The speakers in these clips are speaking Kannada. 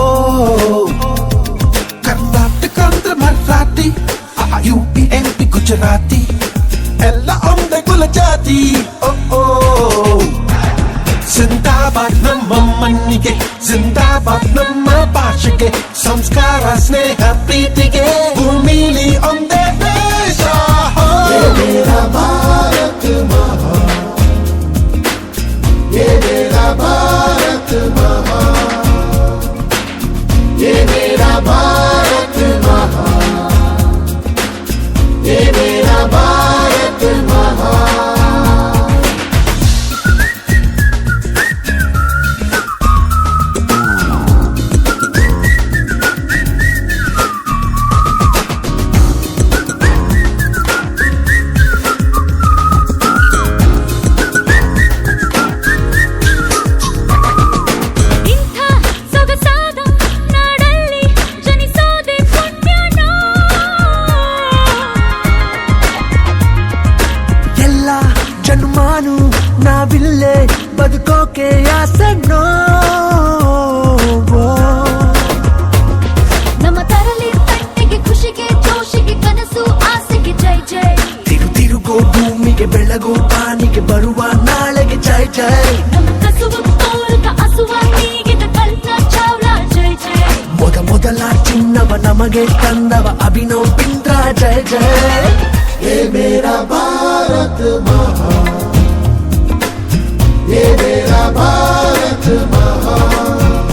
ಓ ಕರ್ನಾಟಕ ಅಂದ್ರೆ ಮರಾಠಿ UP ಗುಜರಾತಿ ಎಲ್ಲ ಒಂದೇ ಕುಲ ಜಾತಿ ಓ ಜಿಂದಾಬಾದ್ ನಮ್ಮ ಮಣ್ಣಿಗೆ ಜಿಂದಾಬಾದ್ ನಮ್ಮ ಭಾಷೆಗೆ ಸಂಸ್ಕಾರ ಸ್ನೇಹ ಪ್ರೀತಿಗೆ ಭೂಮಿಲಿ ಒಂದೇ ದೇಶ मेरा भारत महान, ये मेरा भारत महान, ये मेरा भारत महान, ये मेरा भारत महान. ನಾವಿಲ್ಲೇ ಬದುಕೋಕೆ ಆಸೆನೋ ನಮ್ಮ ತರಲಿ ತಟ್ಟೆಗೆ ಖುಷಿಗೆ ಜೋಶಿಗೆ ಕನಸು ಆಸೆಗೆ ಜೈ ಜೈ ತಿರುಗೋ ಭೂಮಿಗೆ ಬೆಳಗೋ ಪಾನಿಗೆ ಬರುವ ನಾಳೆಗೆ ಜೈ ಜೈ ನಮ್ಮ ಕಸುವು ತೋರುತ್ತ ಹಸುವ ನೀಗಿದ ಕಲ್ಪನಾ ಚಾವ್ಲಾ ಜೈ ಜೈ ಮೊದಲ ಚಿನ್ನವ ನಮಗೆ ತಂದವ ಅಭಿನವ್ ಬಿಂದ್ರಾ ಜೈ ಜೈ ये मेरा भारत महान, ये मेरा भारत महान,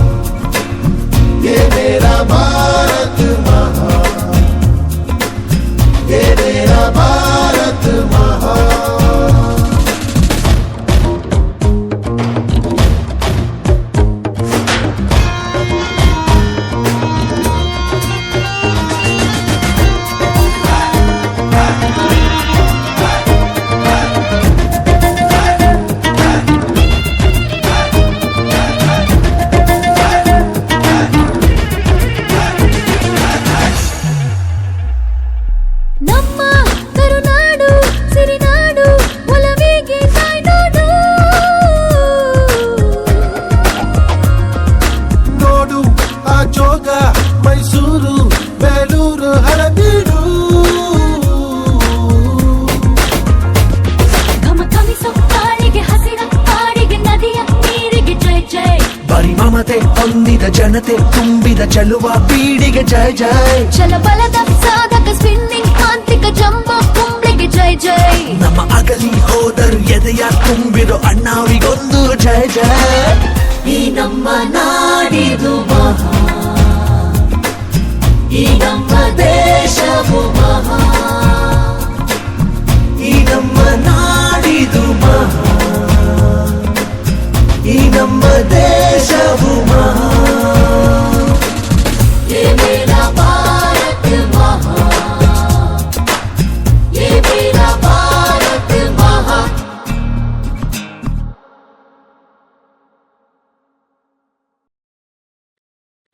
ये मेरा भारत महान, ये मेरा भारत महान. ನಮ್ಮ ಕರುನಾಡು ಸಿರಿನಾಡು ಒಲವಿಗೆ ತಾಯ್ನಾಡು ನೋಡು ಆ ಜೋಗ ಮೈಸೂರು ಬೇಲೂರು ಹಳಬೀಡು ಘಮ ಘಮಿಸೋ ಕಾಳಿಗೆ ಹಸಿರ ಕಾಡಿಗೆ ನದಿಯ ನೀರಿಗೆ ಜೈ ಜೈ ಬರಿ ಮಮತೆ ಹೊಂದಿದ ಜನತೆ ತುಂಬಿದ ಚಲುವ ಬೀಡಿಗೆ ಜೈ ಜೈ ಛಲಬಲದ ಸಾಧಕ ಸ್ಪಿನ್ನಿಂಗ್ ಕಾಂತಿಕ ಜಂಬೋ ಕುಂಬ್ಳಿಗೆ ಜೈ ಜೈ ನಮ್ಮ ಅಗಲಿ ಹೋದರು ಎದೆಯ ತುಂಬಿರೋ ಅಣ್ಣಾವಿಗೊಂದು ಜೈ ಜೈ ಈ ನಮ್ಮ ನಾಡಿದು ಮಹಾನ್ ಈ ನಮ್ಮ ದೇಶವು ಮಹಾನ್ ಈ ನಮ್ಮ ನಾಡಿದು ಮಹಾನ್ ಈ ನಮ್ಮ ದೇಶವು ಮಹಾನ್ ये मेरा भारत महान ये मेरा भारत महान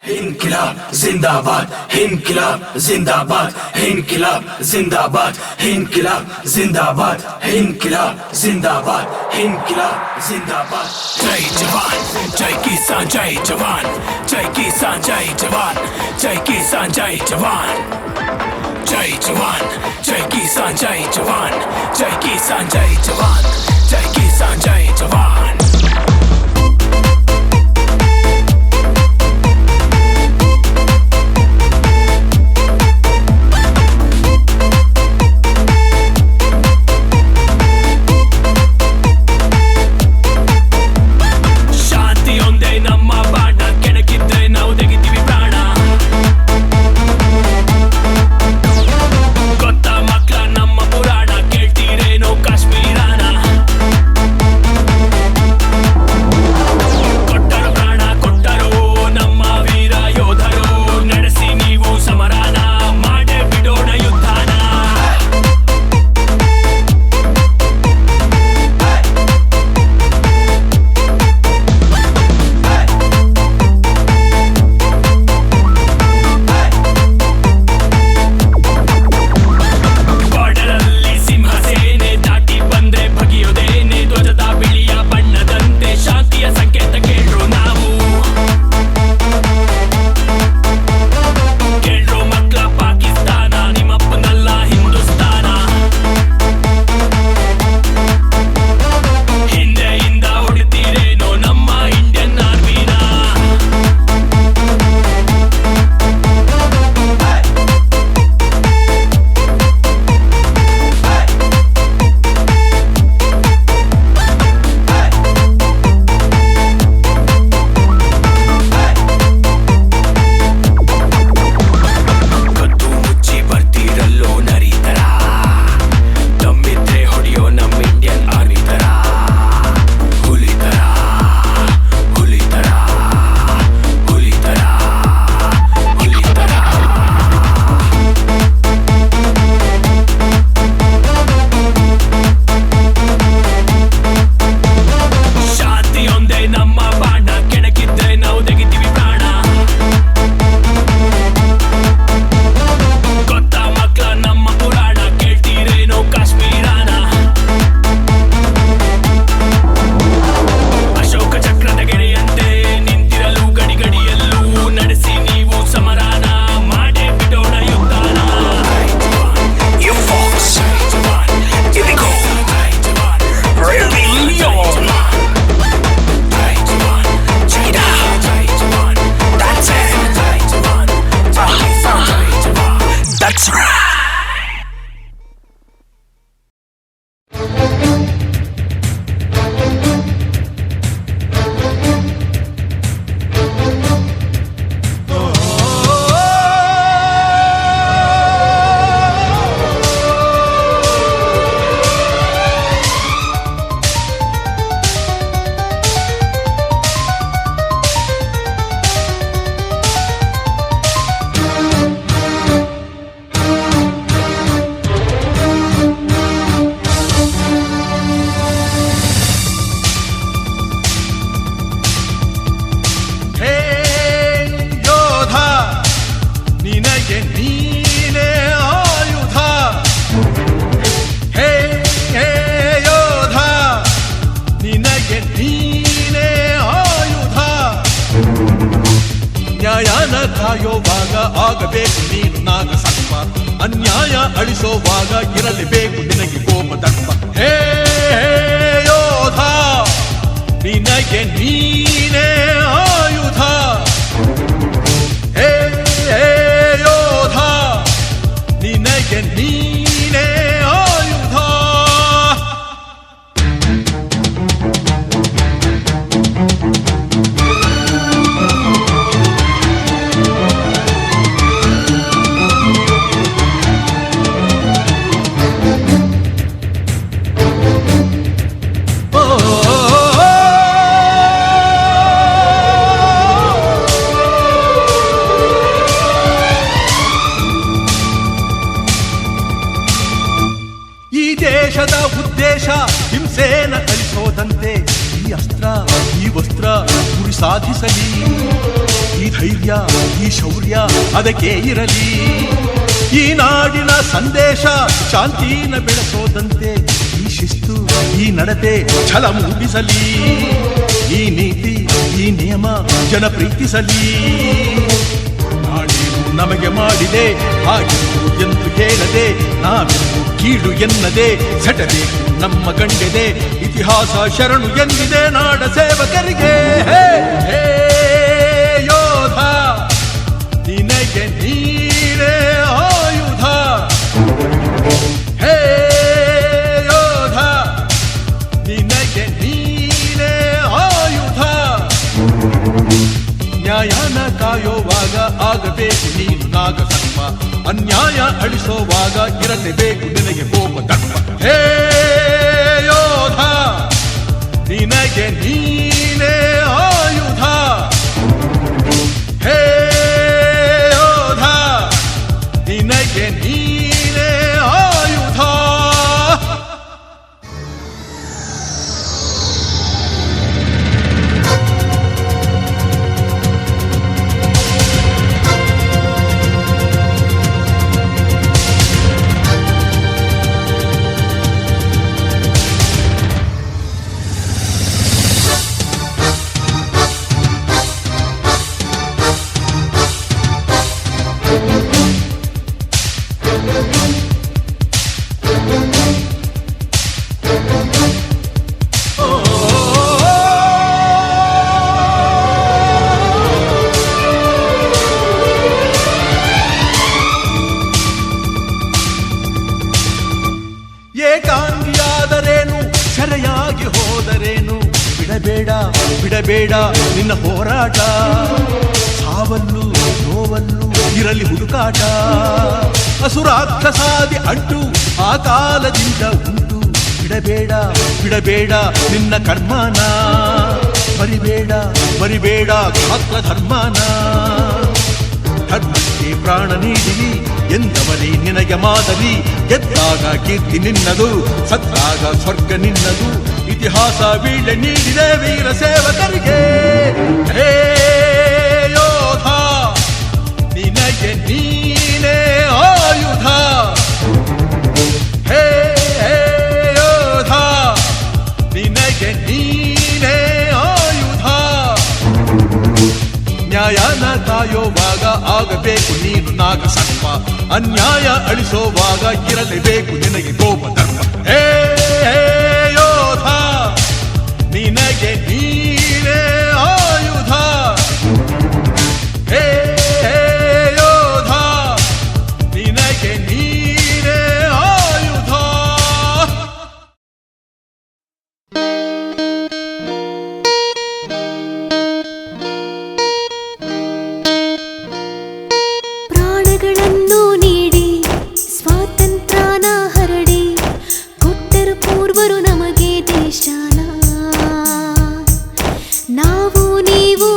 इनकलाब जिंदाबाद इनकलाब जिंदाबाद इनकलाब जिंदाबाद इनकलाब जिंदाबाद इनकलाब जिंदाबाद इनकलाब जिंदाबाद जय जवान जय किसान जय जवान जय किसान जय जवान जय किसान जय जवान जय जवान जय किसान जय जवान जय किसान जय जवान जय किसान जय जवान ಕಾಶ್ಮೀರಾನ ಕಾಯೋವಾಗ ಆಗಬೇಕು ನೀನು ನಾಗಸರ್ಪ, ಅನ್ಯಾಯ ಅಳಿಸೋವಾಗ ಇರಲೇಬೇಕು ನಿನಗೆ ಕೋಪದರ್ಪ. ಹೇ ಯೋಧ ನಿನಗೆ ನೀನೇ ಆಯುಧ, ಹೇ ಯೋಧ ನಿನಗೆ ನೀನೇ ಆಯುಧ. ದೇಶದ ಉದ್ದೇಶ ಹಿಂಸೆನ ಅಳಿಸೋದಂತೆ, ಈ ಅಸ್ತ್ರ ಈ ವಸ್ತ್ರ ಗುರಿ ಸಾಧಿಸಲಿ, ಈ ಧೈರ್ಯ ಈ ಶೌರ್ಯ ಅದಕ್ಕೆ ಇರಲಿ. ಈ ನಾಡಿನ ಸಂದೇಶ ಶಾಂತಿನ ಬೆಳೆಸೋದಂತೆ, ಈ ಶಿಸ್ತು ಈ ನಡತೆ ಛಲ ಮೂಡಿಸಲಿ, ಈ ನೀತಿ ಈ ನಿಯಮ ಜನ ಪ್ರೀತಿಸಲಿ. ನಾಡೇನು ನಮಗೆ ಮಾಡಿದೆ ಹಾಗೆಂದು ಎಂದು ಹೇಳದೆ, ನಾವೆಂದು ಕೀಳು ಎನ್ನದೆ ಸೆಟಬೇಕು ನಮ್ಮ ಗಂಡೆದೆ. ಇತಿಹಾಸ ಶರಣು ಎಂದಿದೆ ನಾಡ ಸೇವಕರಿಗೆ. ಹೇ ಹೇ ಯೋಧ ನಿನಗೆ ನೀನೇ ಆಯುಧ, ಹೇ ಯೋಧ ನಿನಗೆ ನೀನೇ ಆಯುಧ. ನ್ಯಾಯನ ಕಾಯೋವಾಗ ಆಗಬೇಕು ನೀನು ನಾಗಸರ್ಪ, ಅನ್ಯಾಯ ಅಳಿಸೋವಾಗ ಇರಲೇಬೇಕು ನಿನಗೆ ಕೋಪದರ್ಪ. ಹೇ ಯೋಧ ನಿನಗೆ ನೀನೇ ಆಯುಧ, ಹೇ ಯೋಧ ನಿನಗೆ ನೀನೇ ಆಯುಧ. ಏಕಾಂಗಿಯಾದರೇನು ಸೆರೆಯಾಗಿ ಹೋದರೇನು, ಬಿಡಬೇಡ ಬಿಡಬೇಡ ನಿನ್ನ ಹೋರಾಟ. ಸಾವಲ್ಲೂ ನೋವಲ್ಲೂ ಇರಲಿ ಹುಡುಕಾಟ, ಅಸುರಾಕ್ಷಸಾದಿ ಅಂಟು ಆ ಕಾಲದಿಂದ ಉಂಟು. ಬಿಡಬೇಡ ಬಿಡಬೇಡ ನಿನ್ನ ಕರ್ಮನ, ಬರಿಬೇಡ ಬರಿಬೇಡ ಗಾತ್ರ ಧರ್ಮನ. ಧರ್ಮಕ್ಕೆ ಪ್ರಾಣ ನೀಡಿರಿ ಎಂದವನೇ ನಿನಗೆ ಮಾದರಿ, ಗೆದ್ದಾಗ ಕೀರ್ತಿ ನಿನ್ನದು ಸತ್ತಾಗ ಸ್ವರ್ಗ ನಿನ್ನದು. ಇತಿಹಾಸ ವೀಳೆ ನೀಡಿದೆ ವೀರ ಸೇವಕರಿಗೆ. ಹೇ ಯೋಧ ನಿನಗೆ ನೀನೇ ಆಯುಧ, ಹೇ ಯೋಧ ನಿನಗೆ ನೀನೇ ಆಯುಧ. ನ್ಯಾಯನ ಕಾಯೋವಾಗ ಆಗಬೇಕು ನೀನು ನಾಗಸರ್ಪ, ಅನ್ಯಾಯ ಅಳಿಸೋವಾಗ ಇರಲೇಬೇಕು ನಿನಗೆ ಕೋಪದರ್ಪ. ಹೇ ಯೋಧ ನಿನಗೆ ನೀನೇ ಆಯುಧ, ಹೇ ಯೋಧ ನಿನಗೆ ನೀನೇ ಆಯುಧ. ಪ್ರಾಣಗಳನ್ನು ನೀಡಿ ಸ್ವಾತಂತ್ರ್ಯನ ಹರಡಿ ಕೊಟ್ಟರು ಪೂರ್ವರು ನಮಗೆ ದೇಶನ. ನಾವು ನೀವು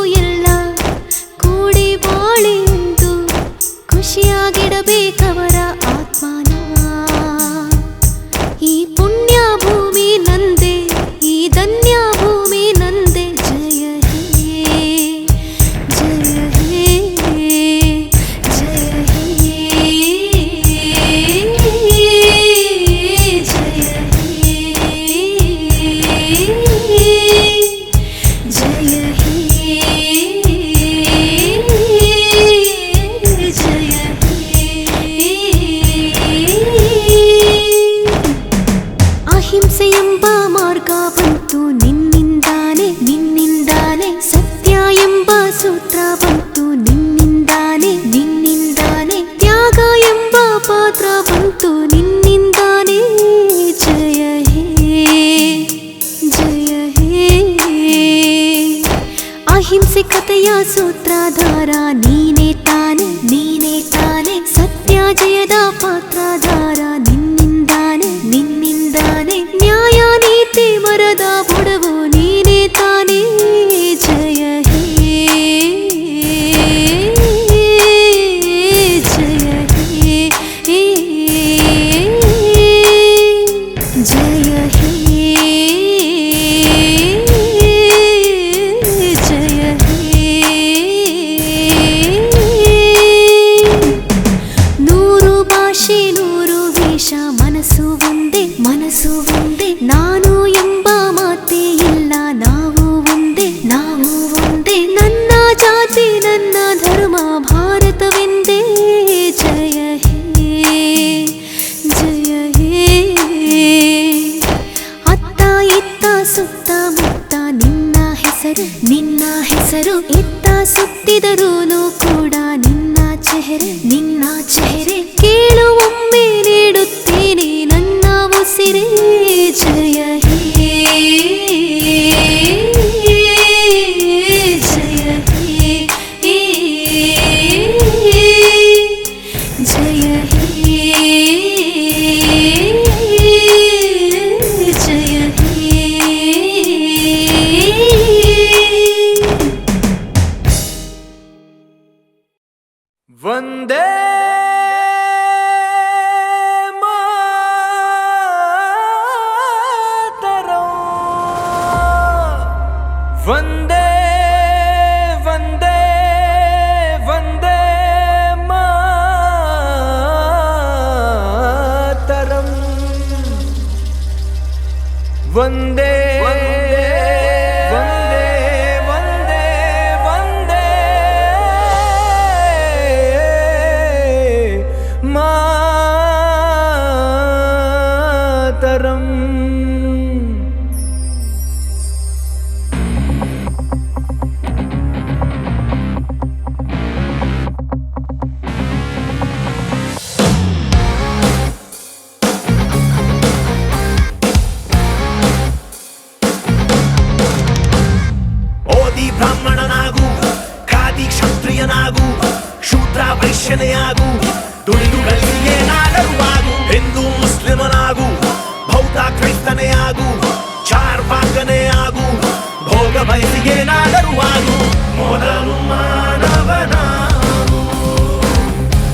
ಬಂತು ನಿನ್ನಿಂದಾನೆ ನಿನ್ನಿಂದಾನೆ ತ್ಯಾಗ ಎಂಬ ಪಾತ್ರ ಬಂತು ನಿನ್ನಿಂದಾನೆ ಜಯ ಹೇ ಜಯ ಹೇ ಅಹಿಂಸೆ ಕಥೆಯ ಸೂತ್ರಧಾರ ನೀನೇ ತಾನೆ ಸತ್ಯ ಜಯದ ಪಾತ್ರಧಾರ ನಿನ್ನಿಂದಾನೆ ನಿನ್ನಿಂದಾನೆ ನ್ಯಾಯ ನೀತಿ ಮರದ ಬುಡವು ನೀನೇ ತಾನೇ ಜಯ ಹೇ ಜಯ ಹೇ ಜಯ ಹೇ ಜಯ ಹೇ ನೂರು ಭಾಷೆ ನೂರು ವೇಷ ಮನಸ್ಸು ಒಂದೇ ನಾನು ಎಂಬ ಮಾತೇ ಇಲ್ಲ ನಾವು ಒಂದೇ ನನ್ನ ಜಾತಿ ನನ್ನ ಧರ್ಮ ಭಾರತವೆಂದೇ ಜಯ ಹೇ ಜಯ ಹೇ ಅತ್ತ ಇತ್ತ ಸುತ್ತ ಮುತ್ತ ನಿನ್ನ ಹೆಸರು ಎತ್ತ ಸುತ್ತಿದರೂನು ಕೂಡ ನಿನ್ನ ಚೆಹರೆ ಕೇಳು ಒಮ್ಮೆ ನೀಡುತ್ತೇನೆ ನನ್ನ ಉಸಿರೇ ಜಯ ಹೇ ಜಯ ಹೇ ಜಯ ಹೇ ಜಯ ಹೇ ವಂದೇ ಮಾತರಂ ವಂದೇ ವಂದೇ ವಂದೇ ಮಾತರಂ ವಂದೇ ಮಾತರಂ. ಓದಿ ಬ್ರಾಹ್ಮಣನಾಗು, ಖಾದಿ ಕ್ಷತ್ರಿಯನಾಗು, ಶೂದ್ರ ವೈಶ್ಯನೆಯಾಗು, ದುಡಿದು ಗಳಿಗೆನಾಗರುವಾಗು. ಹಿಂದೂ ಮುಸ್ಲಿಮನಾಗು, ಬೌದ್ಧ ಕ್ರೈಸ್ತನೆಯಾಗು, ಚಾರ್ವಾಕನೇ ಆಗು, ಭೋಗ ಬಯಸಿಗೇನಾಗರುವಾಗು. ಮೊದಲು ಮಾನವನಾಗು,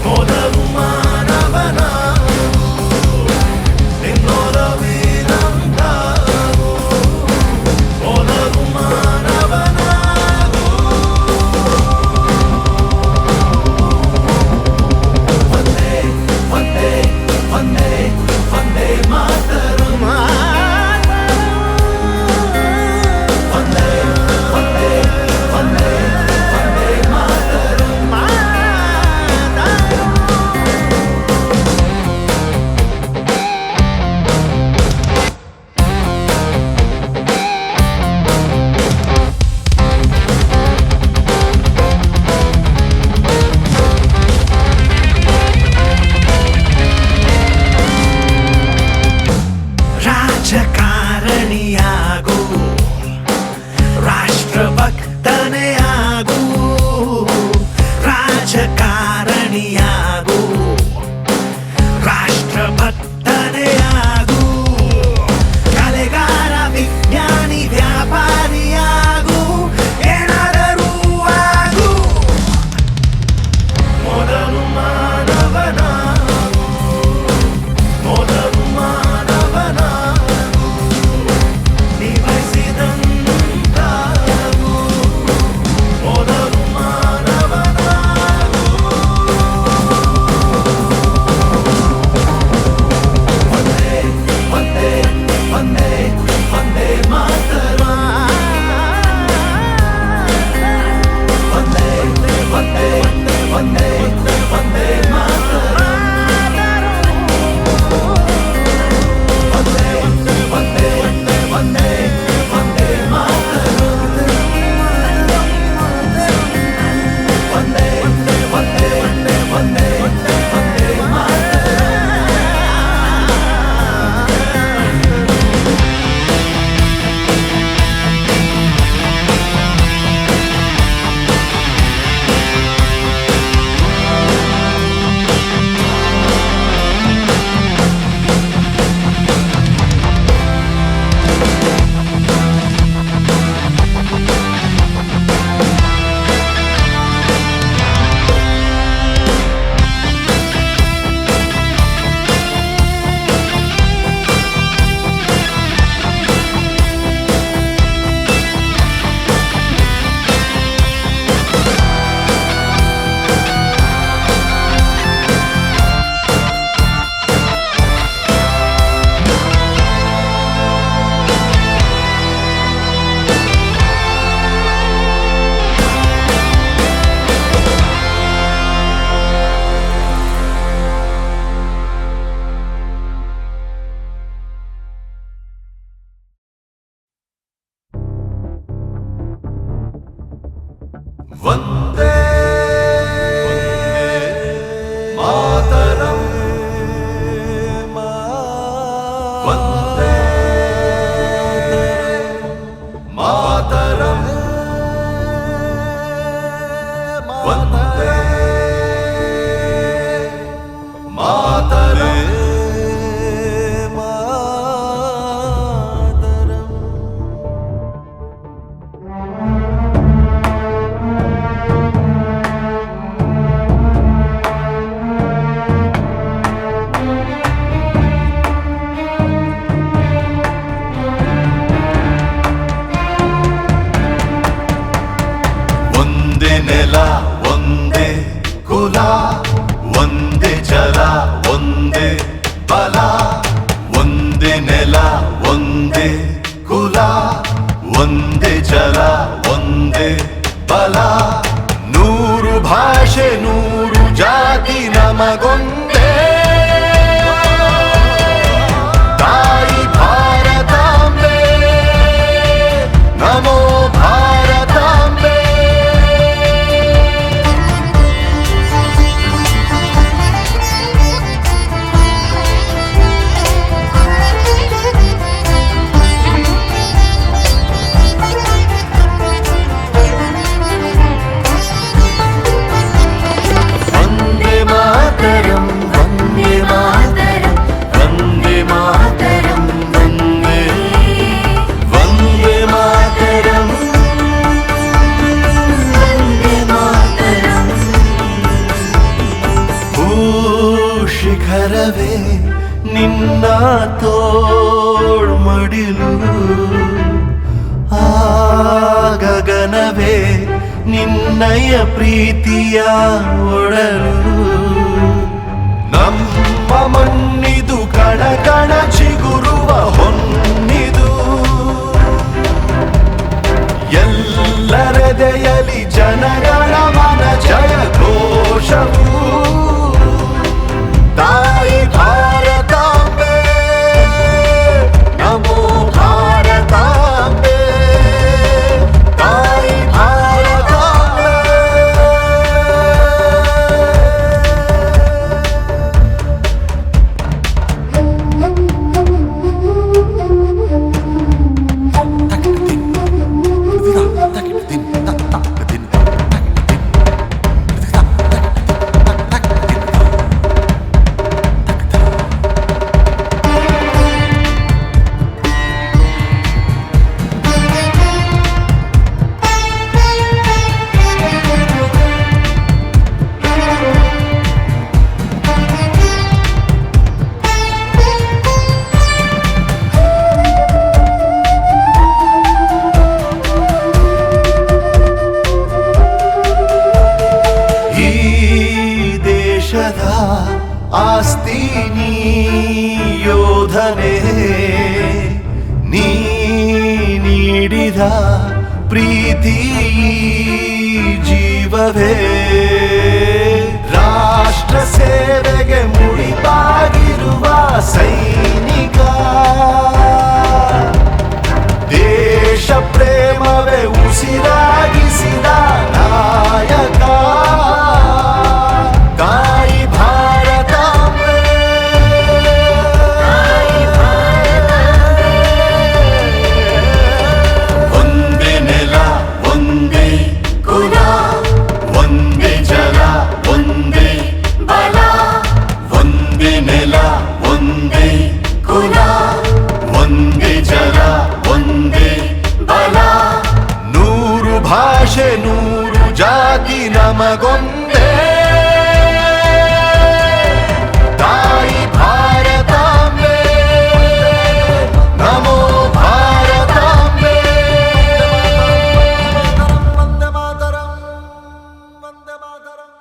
ಮೊದಲು ಮಾನವನಾಗು, ನಿನ್ನೊಲವಿನಂತಾಗು, ಮೊದಲು ಮಾನವನಾಗು. ವಂದೇ ವಂದೇ ವಂದೇ ವಂದೇ ಮಾತರಂ. ವಂದೇ ವಂದೇ ವಂದೇ ವಂದೇ ಮಾತರಂ. ಒಂದೇ ನೆಲ ಒಂದೇ ಕುಲ ಒಂದೇ ಜಲ ಒಂದೇ ಬಲ. ಒಂದೇ ನೆಲ ಒಂದೇ ಕುಲ ಒಂದೇ ಜಲ ಒಂದೇ ಬಲ. 100 ಭಾಷೆ 100 ಜಾತಿ ನಮಗೊಂದೇ. ತಾಯಿ ಭಾರತಾಂಬೆ ನಮೋ ಭಾರತಾಂಬೆ. ವಂದೇ ಮಾತರಂ ವಂದೇ ಮಾತರಂ ವಂದೇ ಮಾತರಂ ವಂದೇ ವಂದೇ ಮಾತರಂ ವಂದೇ ಮಾತರಂ. ಶಿಖರವೇ ನಿನ್ನ ತೋಳ್ಮಡಿಲು, ಆ ಗಗನವೇ ನಿನ್ನಯ ಪ್ರೀತಿಯ ಒಡಲು. ನಮ್ಮ ಮಣ್ಣಿದು ಕಣ ಕಣ ಚಿಗುರುವ ಹೊನ್ನಿದು. ಎಲ್ಲರೆದೆಯಲಿ ಜನಗಳ ಮನ ಜಯ ಘೋಷವು. ತಾಯಿ ಭಾರತಾಂಬೆ ನಮೋ ಭಾರತಾಂಬೆ. ತಾಯಿ ಭಾರತಾಂಬೆ. ಈ ದೇಶದ ಆಸ್ತಿ ನೀ ಯೋಧನೆ, ನೀ ನೀಡಿದ ಪ್ರೀತಿ ಜೀವವೇ. ರಾಷ್ಟ್ರ ಸೇವೆಗೆ ಮುಡಿಪಾಗಿರುವ ಸೈನಿಕ. ದೇಶ ಪ್ರೇಮವೇ ಉಸಿರಾಗಿಸಿದ ನಾಯಕ. ತಾಯಿ ಭಾರತಾಂಬೆ ಒಂದೇ ನೆಲ ಒಂದೇ ಕುಲ ಒಂದೇ ಜಲ ಒಂದೇ ಬಲ. ಒಂದೇ ನೆಲ ಒಂದೇ ಕುಲ ಒಂದೇ ಜಲ ಒಂದೇ ಬಲ. 100 ಭಾಷೆ 100 ಜಾತಿ ನಮಗೊಂದೇ. ತಾಯಿ ಭಾರತಾಂಬೆ ನಮೋ ಭಾರತಾಂಬೆ. ವಂದೇ ಮಾತರಂ ವಂದೇ ಮಾತರಂ.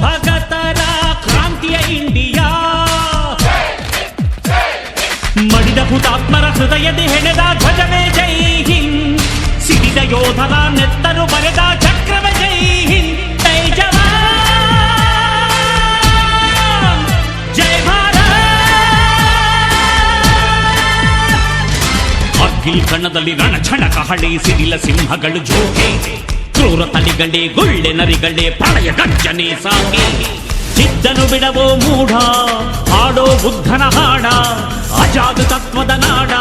ಭಗತರ ಕ್ರಾಂತಿಯ ಇಂಡಿಯಾ, ಮಡಿದ ಹುತಾತ್ಮರ ಹೃದಯದಿ ಹೆಣೆದ ಧ್ವಜವೇ ಜೈ ಹಿಂದ್, ಸಿಡಿದ ಯೋಧರ ನೆತ್ತರು ಬರೆದ ಚಕ್ರವೇ ಜೈ ಹಿಂದ್. ಜೈ ಜವಾನ್ ಜೈ ಭಾರತ್. ಕಾರ್ಗಿಲ್ ಕಣದಲ್ಲಿ ರಣಛಣ ಕಹಳೆ, ಸಿಡಿಲ ಸಿಂಹಗಳು ಜೋಕೆ, ಕ್ರೂರ ತಳಿಗಳೇ ಗುಳ್ಳೆ ನರಿಗಳೇ ಪ್ರಳಯ ಗರ್ಜನೆ ಸಾಗೆ. ಚಿದ್ದನು ಬಿಡವೋ ಮೂಢ, ಹಾಡೋ ಬುದ್ಧನ ಹಾಡ, ಅಜಾದ ತತ್ವದ ನಾಡ,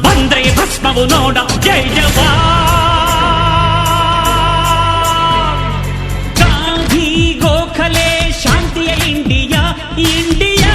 ಬಂದ್ರೆ ಭಸ್ಮವು ನೋಡ. ಜೈ ಜವಾನ್. ಗಾಂಧಿ ಗೋಖಲೆ ಶಾಂತಿಯ ಇಂಡಿಯಾ, ಇಂಡಿಯಾ.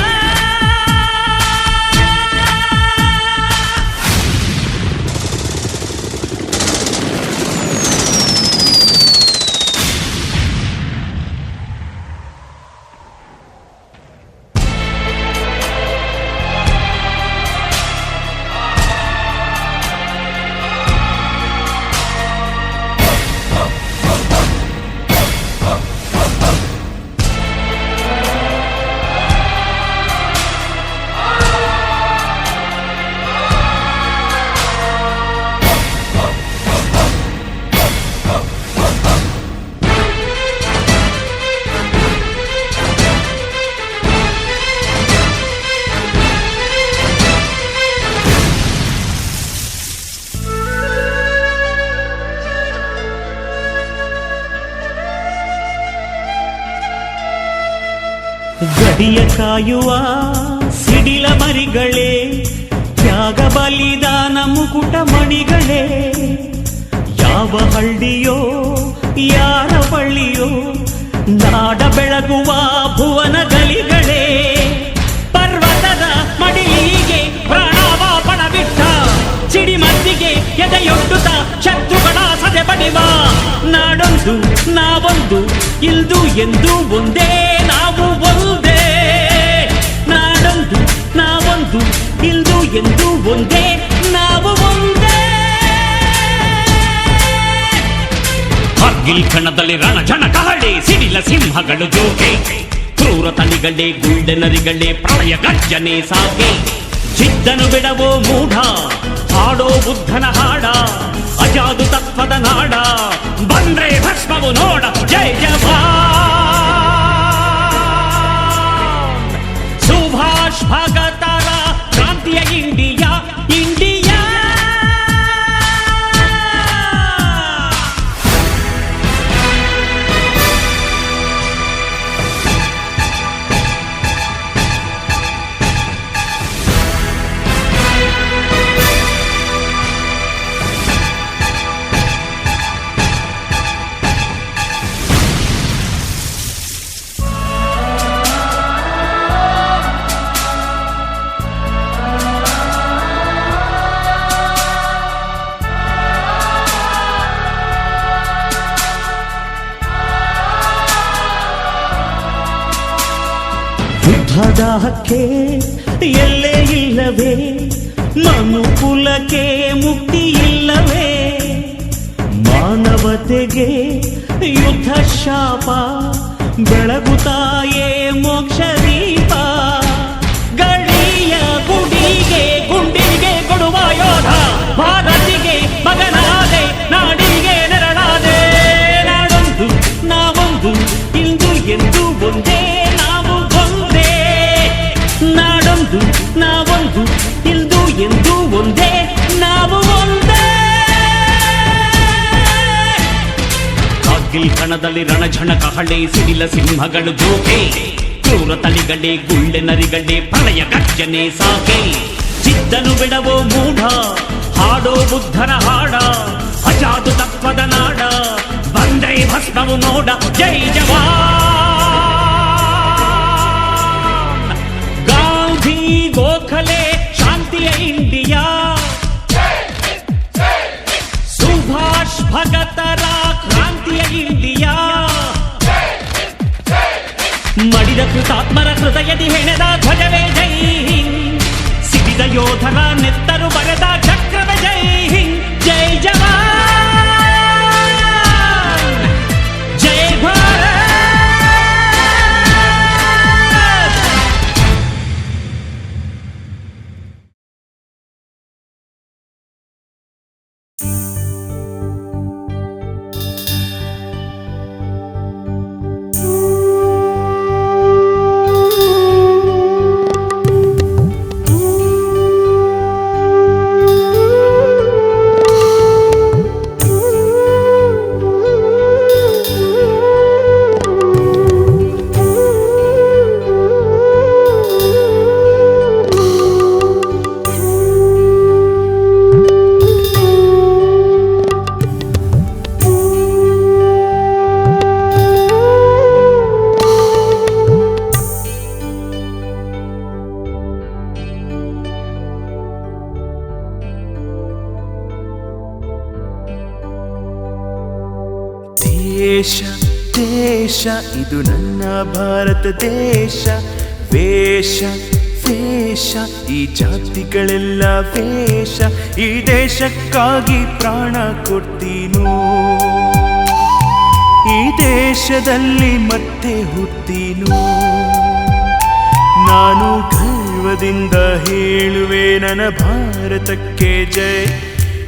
ಗಡಿಯ ಕಾಯುವ ಸಿಡಿಲ ಮರಿಗಳೇ, ತ್ಯಾಗ ಬಲಿದಾನ ಮುಕುಟ ಮಣಿಗಳೇ, ಯಾವ ಹಳ್ಳಿಯೋ ಯಾರ ಬಳ್ಳಿಯೋ, ನಾಡ ಬೆಳಗುವ ಭುವನ ಗಲಿಗಳೇ, ಪರ್ವತದ ಮಡಿಲಿಗೆ ಪ್ರಾಣವ ಪಣಬಿಟ್ಟ ಸಿಡಿಮದ್ದಿಗೆ ಎದೆಯೊಡ್ಡುತ್ತ ಶತ್ರುಗಳ ಸದೆ ಬಡಿವ. ನಾಡೊಂದು ನಾವೊಂದು ಇಲ್ದು ಎಂದು ಒಂದೇ, ನಾವು ಒಂದೇ. ನಾಡೊಂದು ನಾವೊಂದು ಇಲ್ದು ಎಂದು ಒಂದೇ, ನಾವು ಒಂದೇ. ಕಾರ್ಗಿಲ್ ಕಣದಲ್ಲಿ ರಣಜನ ಕಹಳೆ, ಸಿಡಿಲ ಸಿಂಹಗಳು ಜೋಗೆ, ಕ್ರೂರ ತಳಿಗಳೇ ಗುಳ್ಳೆ ನರಿಗಳೇ ಪ್ರಳಯ ಗರ್ಜನೆ ಸಾಗೆ. ಚಿದ್ದನು ಬಿಡವೋ ಮೂಢ, ಹಾಡೋ ಬುದ್ಧನ ಹಾಡ, ಅಜಾದು ತತ್ವದ ನಾಡ, ಬಂದ್ರೆ ಭಸ್ಮವು ನೋಡ. ಜೈ ಜವಾನ್. ಸುಭಾಷ್ ಭಗತರ ಕ್ರಾಂತಿಯ ಇಂಡಿಯಾ, ಇಂಡಿಯಾ. ಯುದ್ಧದ ಹಕ್ಕೆ ಎಲ್ಲೇ ಇಲ್ಲವೇ, ಮನುಕುಲಕ್ಕೆ ಮುಕ್ತಿ ಇಲ್ಲವೇ, ಮಾನವತೆಗೆ ಯುದ್ಧ ಶಾಪ, ಬೆಳಗುತ್ತಾಯೇ ಮೋಕ್ಷ ದೀಪ. ಗಡಿಯ ಗುಡಿಗೆ ಗುಂಡಿಗೆ ಕೊಡುವ ಯೋಧ, ಭಾರತಿಗೆ ಮಗನಾದೆ, ನಾಡಿಗೆ ನೆರಳಾದೆ. ನಾಡೊಂದು ನಾವೊಂದು ಇಂದು ಎಂದು ಒಂದೇ, ನಾವು ಒಂದೇ. ನಾಡೊಂದು ನಾವೊಂದು ಇಂದು ಎಂದು ಒಂದೇ, ನಾವು ಒಂದೇ. ಕಾರ್ಗಿಲ್ ಕಣದಲ್ಲಿ ರಣಝಣ ಕಹಳೆ, ಸಿಡಿಲ ಸಿಂಹಗಳು ಜೋಕೆ, ಕ್ರೂರ ತಳಿಗಳೇ ಗುಳ್ಳೆ ನರಿಗಳೇ ಪ್ರಳಯ ಗರ್ಜನೆ ಸಾಗೆ. ಚಿದ್ದನು ಬಿಡವೋ ಮೂಢ, ಹಾಡೋ ಬುದ್ಧನ ಹಾಡ, ಅಜಾದು ತತ್ವದ ನಾಡ, ಬಂದ್ರೆ ಭಸ್ಮವು ನೋಡ. ಜೈ ಜವಾನ್. ಗಾಂಧಿ ಗೋಖಲೆ ಶಾಂತಿಯ ಇಂಡಿಯಾ, ಸುಭಾಷ್ ಭಗತರ ಕ್ರಾಂತಿಯ ಇಂಡಿಯಾ, ಮಡಿದ ಕೃತಾತ್ಮರ ಹೃದಯದಿ ಹೆಣೆದ ಧ್ವಜವೇ ಜೈ ಹಿಂದ್, ಸಿಡಿದ ಯೋಧರ ನೆತ್ತರು ಬರೆದ ಚಕ್ರವೇ ಜೈ ಹಿಂದ್. ಜೈ ಜವಾನ್ ಜೈ ಭಾರತ್. ದೇಶ ಇದು ನನ್ನ ಭಾರತ ದೇಶ. ವೇಷ ವೇಷ ಈ ಜಾತಿಗಳೆಲ್ಲ ವೇಷ. ಈ ದೇಶಕ್ಕಾಗಿ ಪ್ರಾಣ ಕೊಡ್ತೀನೋ, ಈ ದೇಶದಲ್ಲಿ ಮತ್ತೆ ಹುಟ್ಟೀನೋ. ನಾನು ಗರ್ವದಿಂದ ಹೇಳುವೆ ನನ್ನ ಭಾರತಕ್ಕೆ ಜೈ.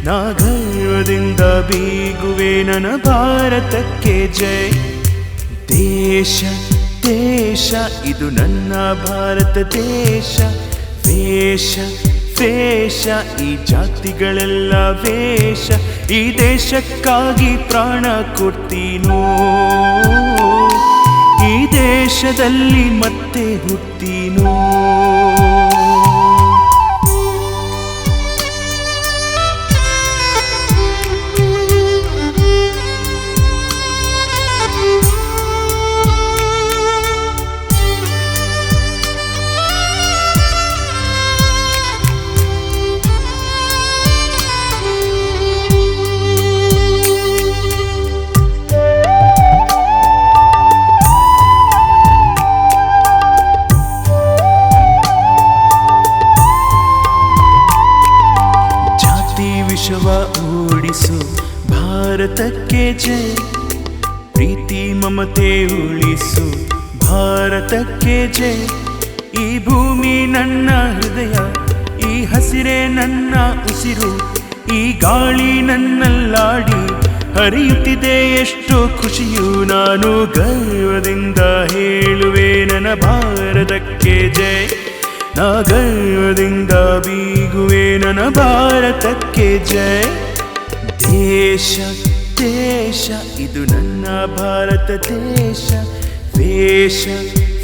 ನಾ ಗರ್ವದಿಂದ ಬೀಗುವೆ ನನ್ನ ಭಾರತಕ್ಕೆ ಜೈ. ದೇಶ ದೇಶ ಇದು ನನ್ನ ಭಾರತ ದೇಶ. ವೇಷ ವೇಷ ಈ ಜಾತಿಗಳೆಲ್ಲ ವೇಷ. ಈ ದೇಶಕ್ಕಾಗಿ ಪ್ರಾಣ ಕೊಡ್ತೀನೋ, ಈ ದೇಶದಲ್ಲಿ ಮತ್ತೆ ಹುಟ್ಟೀನೋ. ವಿಷವ ಓಡಿಸು ಭಾರತಕ್ಕೆ ಜೈ. ಪ್ರೀತಿ ಮಮತೆ ಉಳಿಸು ಭಾರತಕ್ಕೆ ಜೈ. ಈ ಭೂಮಿ ನನ್ನ ಹೃದಯ, ಈ ಹಸಿರೇ ನನ್ನ ಉಸಿರು. ಈ ಗಾಳಿ ನನ್ನಲ್ಲಾಡಿ ಹರಿಯುತ್ತಿದೆ ಎಷ್ಟು ಖುಷಿಯು. ನಾನು ಗರ್ವದಿಂದ ಹೇಳುವೆ ನನ್ನ ಭಾರತಕ್ಕೆ ಜೈ. ನಾ ಗರ್ವದಿಂದ ಬೀಗುವೆ ನನ್ನ ಭಾರತಕ್ಕೆ ಜೈ. ದೇಶ ದೇಶ ಇದು ನನ್ನ ಭಾರತ ದೇಶ. ವೇಷ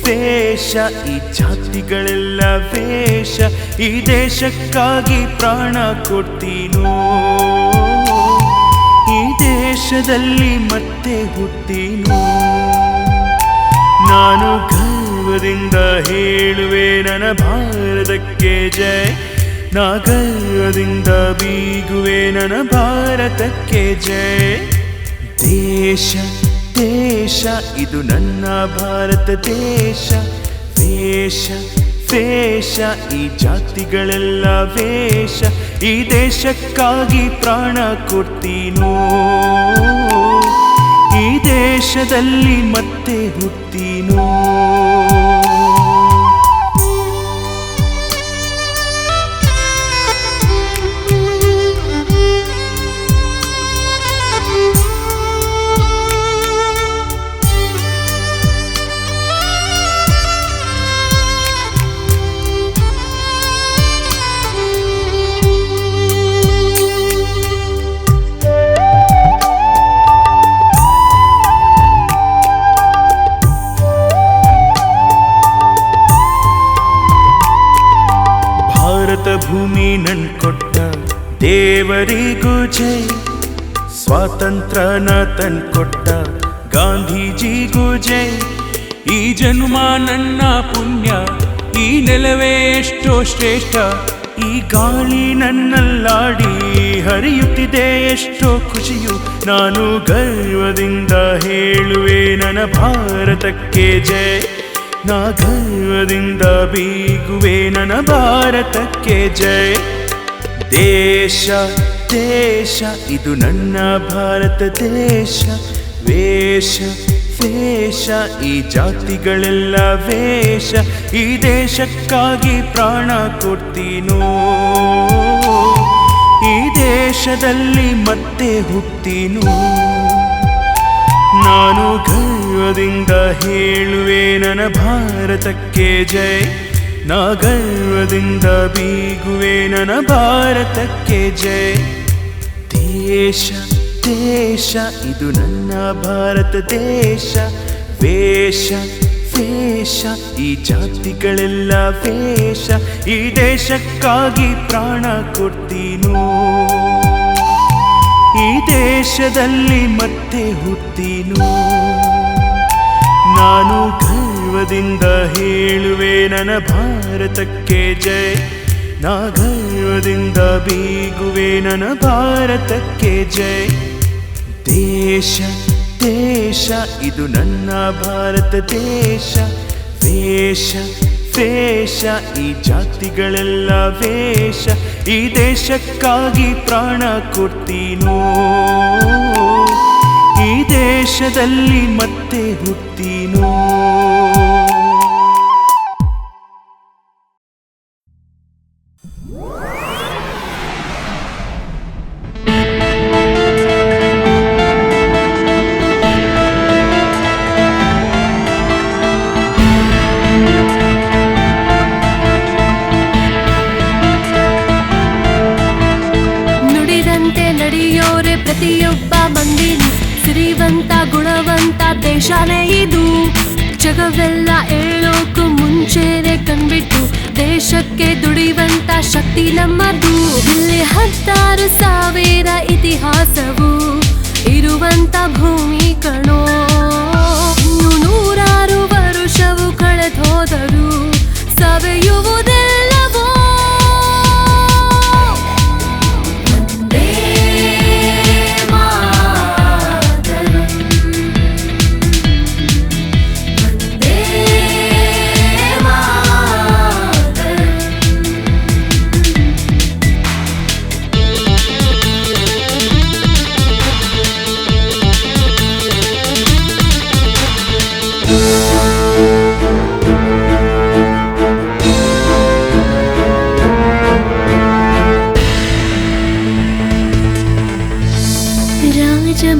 ವೇಷ ಈ ಜಾತಿಗಳೆಲ್ಲ ವೇಷ. ಈ ದೇಶಕ್ಕಾಗಿ ಪ್ರಾಣ ಕೊಡ್ತೀನೋ, ಈ ದೇಶದಲ್ಲಿ ಮತ್ತೆ ಹುಟ್ಟೀನೋ. ನಾನು ಗರ್ವದಿಂದ ಹೇಳುವೆ ನನ್ನ ಭಾರತಕ್ಕೆ ಜೈ. ನಾ ಗರ್ವದಿಂದ ಬೀಗುವೆ ನನ್ನ ಭಾರತಕ್ಕೆ ಜೈ. ದೇಶ ದೇಶ ಇದು ನನ್ನ ಭಾರತ ದೇಶ. ವೇಷ ವೇಷ ಈ ಜಾತಿಗಳೆಲ್ಲ ವೇಷ. ಈ ದೇಶಕ್ಕಾಗಿ ಪ್ರಾಣ ಕೊಡ್ತೀನೋ, ಈ ದೇಶದಲ್ಲಿ ಮತ್ತೆ ಹುಟ್ಟೀನೋ. ಭೂಮಿ ನನ್ ಕೊಟ್ಟ ದೇವರಿಗೂ ಜೈ. ಸ್ವಾತಂತ್ರ್ಯನ ತಂದ್ಕೊಟ್ಟ ಗಾಂಧೀಜಿಗೂ ಜೈ. ಈ ಜನ್ಮ ನನ್ನ ಪುಣ್ಯ, ಈ ನೆಲವೇ ಎಷ್ಟೋ ಶ್ರೇಷ್ಠ. ಈ ಗಾಳಿ ನನ್ನಲ್ಲಾಡಿ ಹರಿಯುತ್ತಿದೆ ಎಷ್ಟೋ ಖುಷಿಯು. ನಾನು ಗರ್ವದಿಂದ ಹೇಳುವೆ ನನ್ನ ಭಾರತಕ್ಕೆ ಜೈ. ನಾ ಗರ್ವದಿಂದ ಬೀಗುವೆ ನನ್ನ ಭಾರತಕ್ಕೆ ಜೈ. ದೇಶ ದೇಶ ಇದು ನನ್ನ ಭಾರತ ದೇಶ. ವೇಷ ವೇಷ ಈ ಜಾತಿಗಳೆಲ್ಲ ವೇಷ. ಈ ದೇಶಕ್ಕಾಗಿ ಪ್ರಾಣ ಕೊಡ್ತೀನೋ, ಈ ದೇಶದಲ್ಲಿ ಮತ್ತೆ ಹುಟ್ಟೀನೋ. ನಾನು ಗರ್ವದಿಂದ ಹೇಳುವೆ ನನ್ನ ಭಾರತಕ್ಕೆ ಜೈ. ನಾ ಗರ್ವದಿಂದ ಬೀಗುವೆ ನನ್ನ ಭಾರತಕ್ಕೆ ಜೈ. ದೇಶ ದೇಶ ಇದು ನನ್ನ ಭಾರತ ದೇಶ. ವೇಷ ವೇಷ ಈ ಜಾತಿಗಳೆಲ್ಲ ವೇಷ. ಈ ದೇಶಕ್ಕಾಗಿ ಪ್ರಾಣ ಕೊಡ್ತೀನೋ, ಈ ದೇಶದಲ್ಲಿ ಮತ್ತೆ ಹುಟ್ಟೀನೋ. ನಾನು ಗರ್ವದಿಂದ ಹೇಳುವೆ ನನ್ನ ಭಾರತಕ್ಕೆ ಜೈ. ನಾ ಗರ್ವದಿಂದ ಬೀಗುವೆ ನನ್ನ ಭಾರತಕ್ಕೆ ಜೈ. ದೇಶ ದೇಶ ಇದು ನನ್ನ ಭಾರತ ದೇಶ. ವೇಷ ವೇಷ ಈ ಜಾತಿಗಳೆಲ್ಲ ವೇಷ, ಈ ದೇಶಕ್ಕಾಗಿ ಪ್ರಾಣ ಕೊಡ್ತೀನೋ, ಈ ದೇಶದಲ್ಲಿ ಮತ್ತೆ ಹುಟ್ಟೀನೋ. ಪ್ರತಿಯೊಬ್ಬ ಮಂದಿನಿ ಸಿರಿವಂತ ಗುಣವಂತ ದೇಶನೇ ಇದು. ಜಗವೆಲ್ಲ ಏಳೋಕು ಮುಂಚೆನೆ ಕಣ್ಬಿಟ್ಟು ದೇಶಕ್ಕೆ ದುಡಿವಂತ ಶಕ್ತಿ ನಮ್ಮದು. ಇಲ್ಲಿ 16,000 ಇತಿಹಾಸವು ಇರುವಂತ ಭೂಮಿ ಕಣೋ. ಇನ್ನು 100 ವರುಷವು ಕಳೆದೋದರೂ ಸವೆಯುವುದೆಲ್ಲವೋ.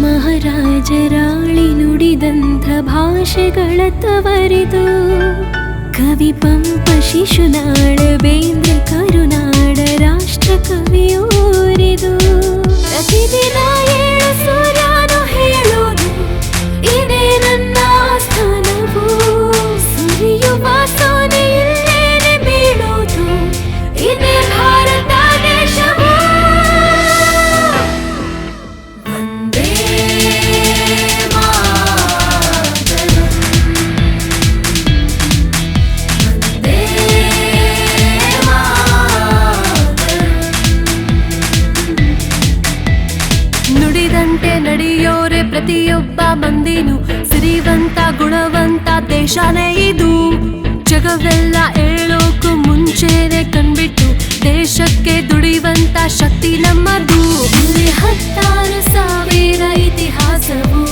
ಮಹಾರಾಜರಾಳಿ ನುಡಿದಂಥ ಭಾಷೆಗಳ ತವರಿದು. ಕವಿ ಪಂಪ ಶಿಶುನಾಳ ಬೇಂದ್ರ ಕರುನಾಡ ರಾಷ್ಟ್ರ ಕವಿಯೋರಿದು. ಪ್ರತಿದಿನ 7 ಸೂರ್ಯನು ಹೇಳೋದು ಇದೇ ನನ್ನ ಸ್ಥಾನವು. ಸುರಿಯುವ ಸೋನೆ ಇಲ್ಲೇನೆ ಬೀಳೋದು ಇದೇ ಭಾರತ ದೇಶವು. ನಡೆಯೋರೆ ಪ್ರತಿಯೊಬ್ಬ ಮಂದಿನು ಸಿರಿವಂತ ಗುಣವಂತ ದೇಶನೇ ಇದು. ಜಗವೆಲ್ಲ ಏಳೋಕು ಮುಂಚೆನೆ ಕಣ್ಬಿಟ್ಟು ದೇಶಕ್ಕೆ ದುಡಿವಂತ ಶಕ್ತಿ ನಮ್ಮದು. ಇಲ್ಲಿ 16,000 ಇತಿಹಾಸವು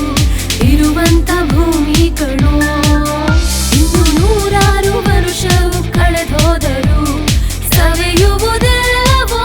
ಇರುವಂತ ಭೂಮಿ ಕಣೋ. ಇನ್ನು 100 ವರುಷವು ಕಳೆದೋದರೂ ಸವೆಯುವುದೆಲ್ಲವೋ.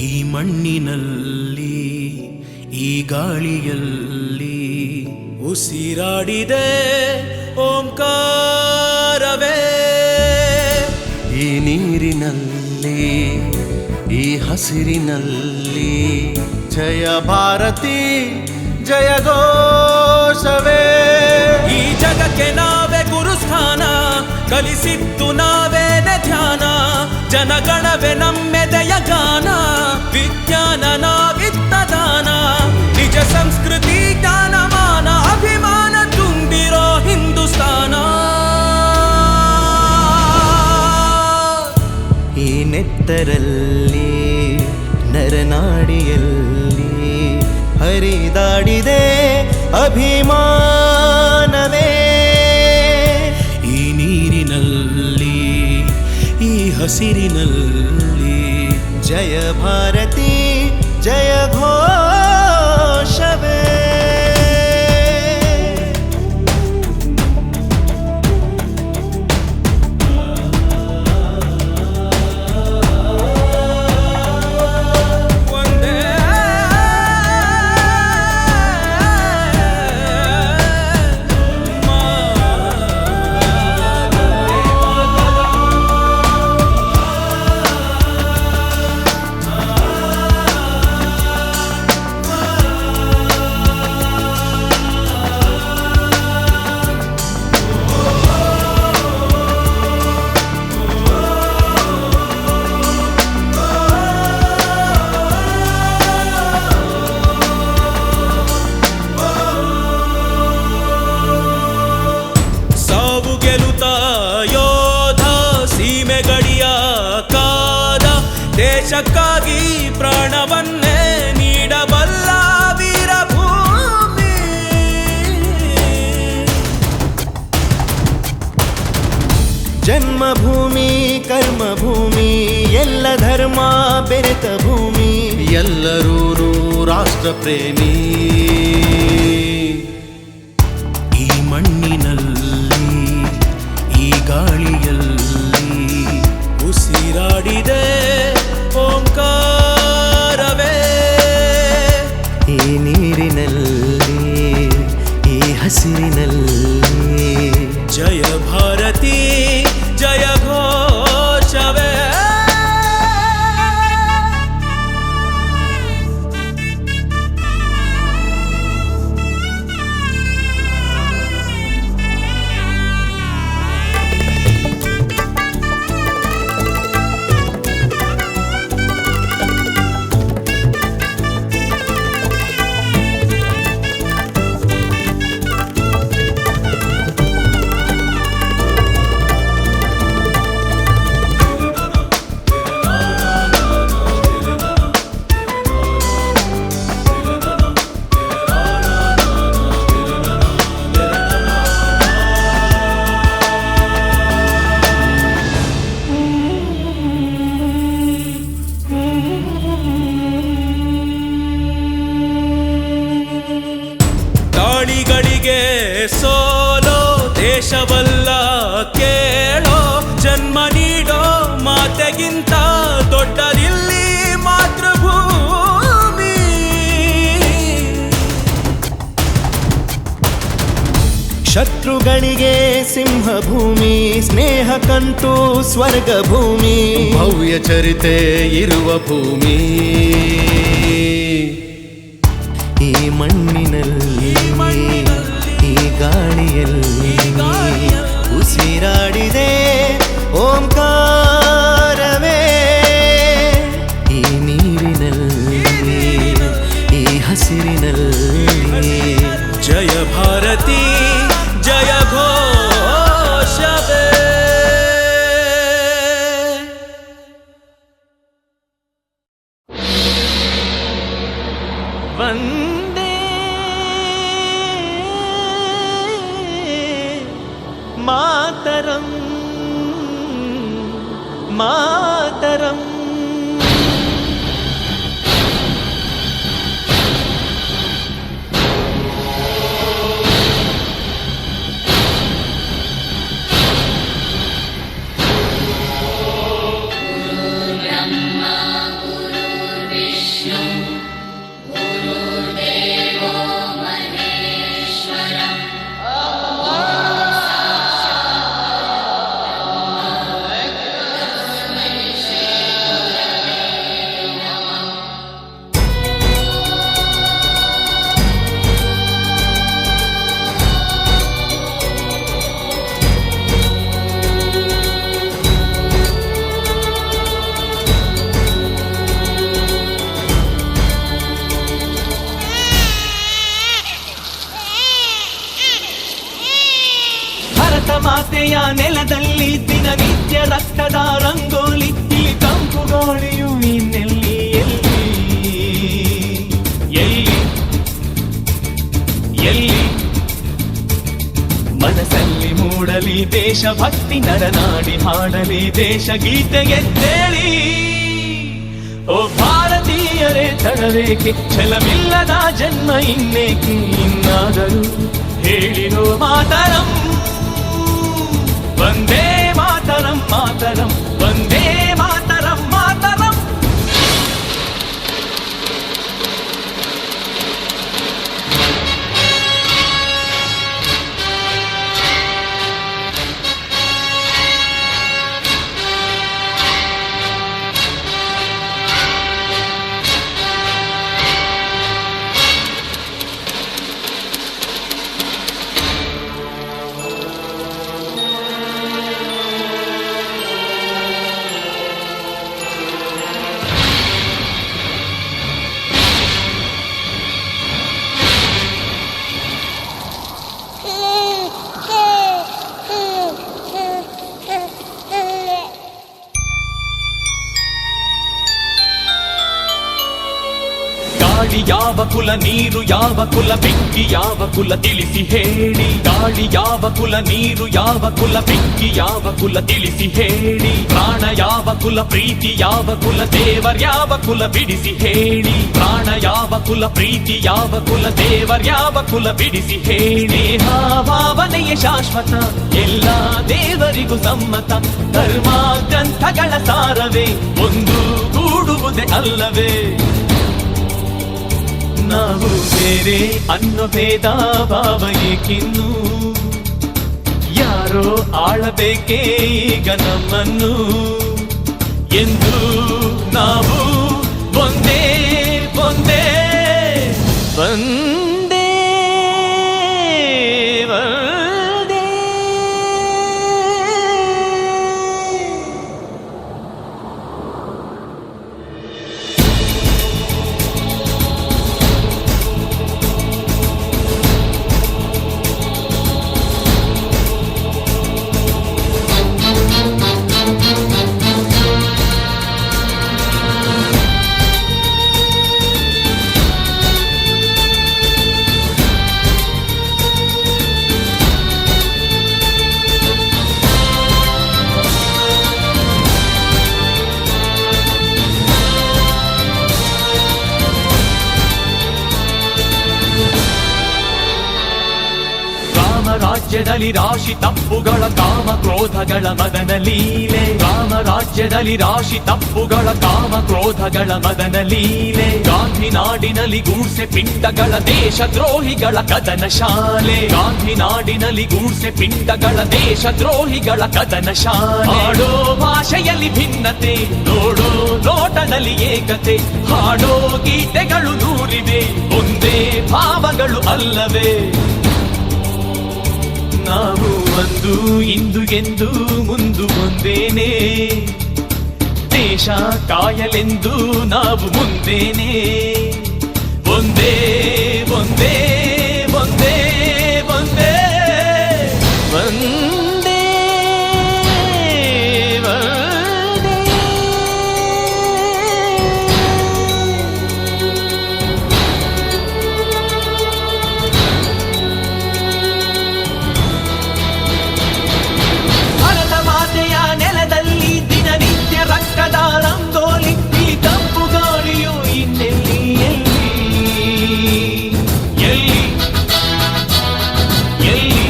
ಈ ಮಣ್ಣಿನಲ್ಲಿ ಈ ಗಾಳಿಯಲ್ಲಿ ಉಸಿರಾಡಿದೆ ಓಂಕಾರವೇ. ಈ ನೀರಿನಲ್ಲಿ ಈ ಹಸಿರಿನಲ್ಲಿ ಜಯ ಭಾರತಿ ಜಯ ಘೋಷವೇ. ಈ ಜಗಕ್ಕೆ ನಾವೇ ಗುರುಸ್ಥಾನ, ಕಲಿಸಿದ್ದು ನಾವೇನೆ ಧ್ಯಾನ. ಜನಗಣವೇ ನಮ್ಮೆದೆಯ ಗಾನ, ವಿಜ್ಞಾನ ನಾವಿತ್ತ ದಾನ. ನಿಜ ಸಂಸ್ಕೃತಿ ಜ್ಞಾನಮಾನ ಅಭಿಮಾನ ತುಂಬಿರೋ ಹಿಂದೂಸ್ತಾನ. ಈ ನೆತ್ತರಲ್ಲಿ ನರನಾಡಿಯಲ್ಲಿ ಹರಿದಾಡಿದೆ ಅಭಿಮಾನವೇ. ಈ ನೀರಿನಲ್ಲಿ ಈ ಹಸಿರಿನಲ್ಲಿ ಜಯ ಭಾರತಿ ಜಯ ಘೋಷವೇ. ದೇಶಕ್ಕಾಗಿ ಪ್ರಾಣವನ್ನೇ ನೀಡಬಲ್ಲ ವೀರಭೂಮಿ. ಜನ್ಮಭೂಮಿ ಕರ್ಮಭೂಮಿ ಎಲ್ಲ ಧರ್ಮ ಬೆರೆತ ಭೂಮಿ. ಎಲ್ಲರೂ ರಾಷ್ಟ್ರ ಪ್ರೇಮಿ. ಈ ಮಣ್ಣಿನಲ್ಲಿ ಈ ಗಾಳಿಯಲ್ಲಿ ಉಸಿರಾಡಿದೆ ಓಂಕಾರವೇ. ಈ ನೀರಿನಲ್ಲಿ ಈ ಹಸಿರಿನಲ್ಲಿ ಜಯ ಭಾರತಿ ಜಯ ಘೋಷವೇ. ಗಾಳಿಗಳಿಗೆ ಸೋಲೋ ದೇಶವಲ್ಲ ಕೇಳೋ. ಜನ್ಮ ನೀಡೋ ಮಾತೆಗಿಂತ ದೊಡ್ಡದಿಲ್ಲಿ ಮಾತೃಭೂಮಿ. ಶತ್ರುಗಳಿಗೆ ಸಿಂಹಭೂಮಿ ಸ್ನೇಹಕ್ಕಂತೂ ಸ್ವರ್ಗ ಭೂಮಿ. ಭವ್ಯ ಚರಿತೆ ಇರುವ ಭೂಮಿ. ಈ ಮಣ್ಣಿನಲ್ಲಿ ಈ ಗಾಳಿಯಲ್ಲಿ ಉಸಿರಾಡಿದೆ ಓಂಕಾರವೇ. ಈ ನೀರಿನಲ್ಲಿ ಈ ಹಸಿರಿನಲ್ಲಿ ಜಯ ಭಾರತಿ ಜಯ ಘೋಷವೇ. ವಂದೇ ಮಾತರಂ ಮಾತರಂ. ಮಾತೆಯ ನೆಲದಲ್ಲಿ ದಿನನಿತ್ಯ ರಕ್ತದ ರಂಗೋಲಿ. ಈ ತಂಪು ಗಾಳಿಯು ಇನ್ನೆಲ್ಲಿ ಎಲ್ಲಿ ಎಲ್ಲಿ ಎಲ್ಲಿ ಮನಸ್ಸಲ್ಲಿ ಮೂಡಲಿ ದೇಶಭಕ್ತಿ ನರನಾಡಿ ಹಾಡಲಿ ದೇಶ ಗೀತೆ ಎದ್ದೇಳಿ ಓ ಭಾರತೀಯರೇ ತಡವೇಕೆ ಛಲವಿಲ್ಲದ ಜನ್ಮ ಇನ್ನೇಕೆ ಇನ್ನಾದರೂ ಹೇಳಿರೋ ಮಾತರಂ ವಂದೇ ಮಾತರಂ ಮಾತರಂ ವಂದೇ ಮಾತರಂ ಮಾತರಂ. ಗಾಳಿ ಯಾವ ಕುಲ ನೀರು ಯಾವ ಕುಲ ಬೆಂಕಿ ಯಾವ ಕುಲ ತಿಳಿಸಿ ಹೇಳಿ ಗಾಳಿ ಯಾವ ಕುಲ ನೀರು ಯಾವ ಕುಲ ಬೆಂಕಿ ಯಾವ ಕುಲ ತಿಳಿಸಿ ಹೇಳಿ ಪ್ರಾಣ ಯಾವ ಕುಲ ಪ್ರೀತಿ ಯಾವ ಕುಲ ದೇವರ್ಯಾವ ಕುಲ ಬಿಡಿಸಿ ಹೇಳಿ ಪ್ರಾಣ ಯಾವ ಕುಲ ಪ್ರೀತಿ ಯಾವ ಕುಲ ದೇವರ್ಯಾವ ಕುಲ ಬಿಡಿಸಿ ಹೇಳಿ ಭಾವನೆಯ ಶಾಶ್ವತ ಎಲ್ಲ ದೇವರಿಗೂ ಸಮ್ಮತ ಧರ್ಮ ಗ್ರಂಥಗಳ ಸಾರವೇ ಒಂದು ಗೂಡುವುದೇ ಅಲ್ಲವೇ ನಾವು ಬೇರೆ ಅನ್ನೋ ಭೇದ ಭಾವ ಏಕಿನ್ನು ಯಾರೋ ಆಳಬೇಕೇ ಈಗ ನಮ್ಮನ್ನು ಎಂದು ನಾವು ಒಂದೇ ಒಂದೇ ಒಂದೇ ಒಂದೇ. ರಾಜ್ಯದಲ್ಲಿ ರಾಶಿ ತಪ್ಪುಗಳ ಕಾಮ ಕ್ರೋಧಗಳ ಮದನ ಲೀಲೆ ರಾಮ ರಾಜ್ಯದಲ್ಲಿ ರಾಶಿ ತಪ್ಪುಗಳ ಕಾಮ ಕ್ರೋಧಗಳ ಮದನ ಲೀಲೆ ಗಾಂಧಿ ನಾಡಿನಲ್ಲಿ ಗೂಡ್ಸೆ ಪಿಂಡಗಳ ದೇಶ ದ್ರೋಹಿಗಳ ಕದನ ಶಾಲೆ ಗಾಂಧಿ ನಾಡಿನಲ್ಲಿ ಗೂಡ್ಸೆ ಪಿಂಡಗಳ ದೇಶ ದ್ರೋಹಿಗಳ ಕದನ ಶಾಲೆ ಆಡೋ ಭಾಷೆಯಲ್ಲಿ ಭಿನ್ನತೆ ನೋಡೋ ನೋಟದಲ್ಲಿ ಏಕತೆ ಹಾಡೋ ಗೀತೆಗಳು ನೂರಿವೆ ಒಂದೇ ಭಾವಗಳು ಅಲ್ಲವೇ ನಾವು ಒಂದು ಇಂದು ಎಂದು ಮುಂದು ಒಂದೇನೆ ದೇಶ ಕಾಯಲೆಂದು ನಾವು ಮುಂದೇನೆ ಒಂದೇ ಒಂದೇ ಒಂದೇ ಒಂದೇ ಒಂದೇ ನೆಲದಲ್ಲಿ ದಿನನಿತ್ಯ ರಕ್ತದ ರಂಗೋಲಿ ಈ ತಂಪು ಗಾಳಿಯು ಇನ್ನೆಲ್ಲಿ ಎಲ್ಲಿ ಎಲ್ಲಿ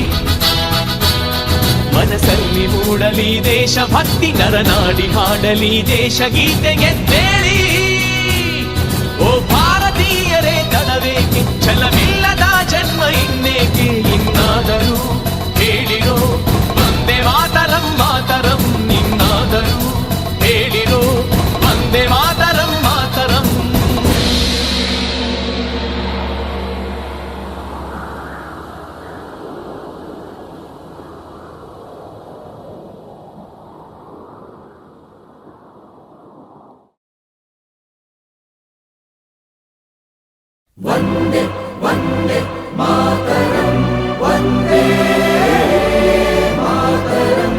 ಮನಸ್ಸಲ್ಲಿ ಮೂಡಲಿ ದೇಶಭಕ್ತಿ ನರನಾಡಿ ಹಾಡಲಿ ದೇಶ ಗೀತೆ ಎದ್ದೇಳಿ ಓ ಭಾರತೀಯರೇ ತಡವೇಕೆ ಛಲವಿಲ್ಲದ ಜನ್ಮ ಇನ್ನೇಕೆ ಇನ್ನಾದರೂ ಹೇಳಿರೋ ವಂದೇ ಮಾತರಂ ಮಾತರಂ ಇನ್ನಾದರೂ ಹೇಳಿರೋ ವಂದೇ ಮಾತರಂ ಮಾತರಂ. ವಂದೇ ವಂದೇ ಮಾತರಂ ವಂದೇ ಮಾತರಂ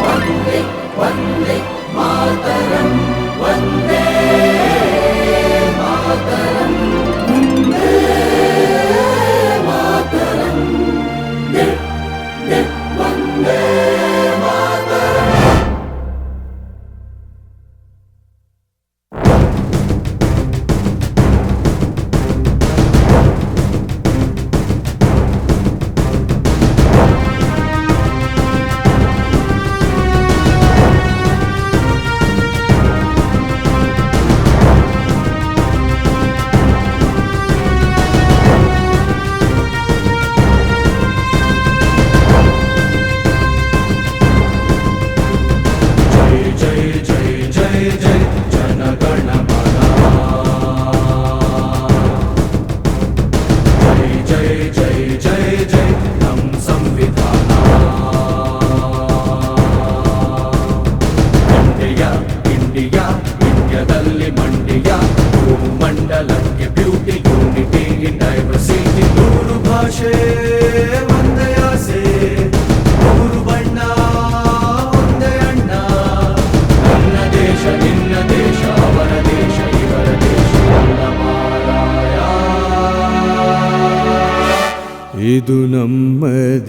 ವಂದೇ ವಂದೇ ಮಾತರಂ ವಂದೇ ಮಾತರಂ ವಂದೇ ಮಾತರಂ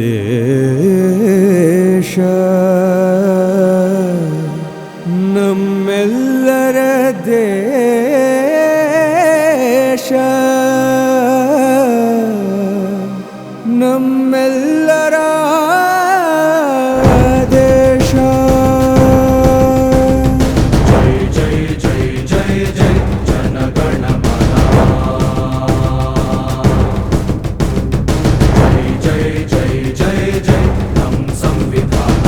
ದೇಶ ನಮ್ಮೆಲ್ಲರ ದೇಶ ನಮ್ಮೆಲ್ಲರ ದೇಶ ಜೈ ಜೈ ಜೈ ಜೈ ಜೈ ಜನಗಣ ಮನ ಜೈ ಜೈ ಜೈ ಜೈ ಜೈ ನಮ್ ಸಂವಿಧಾನ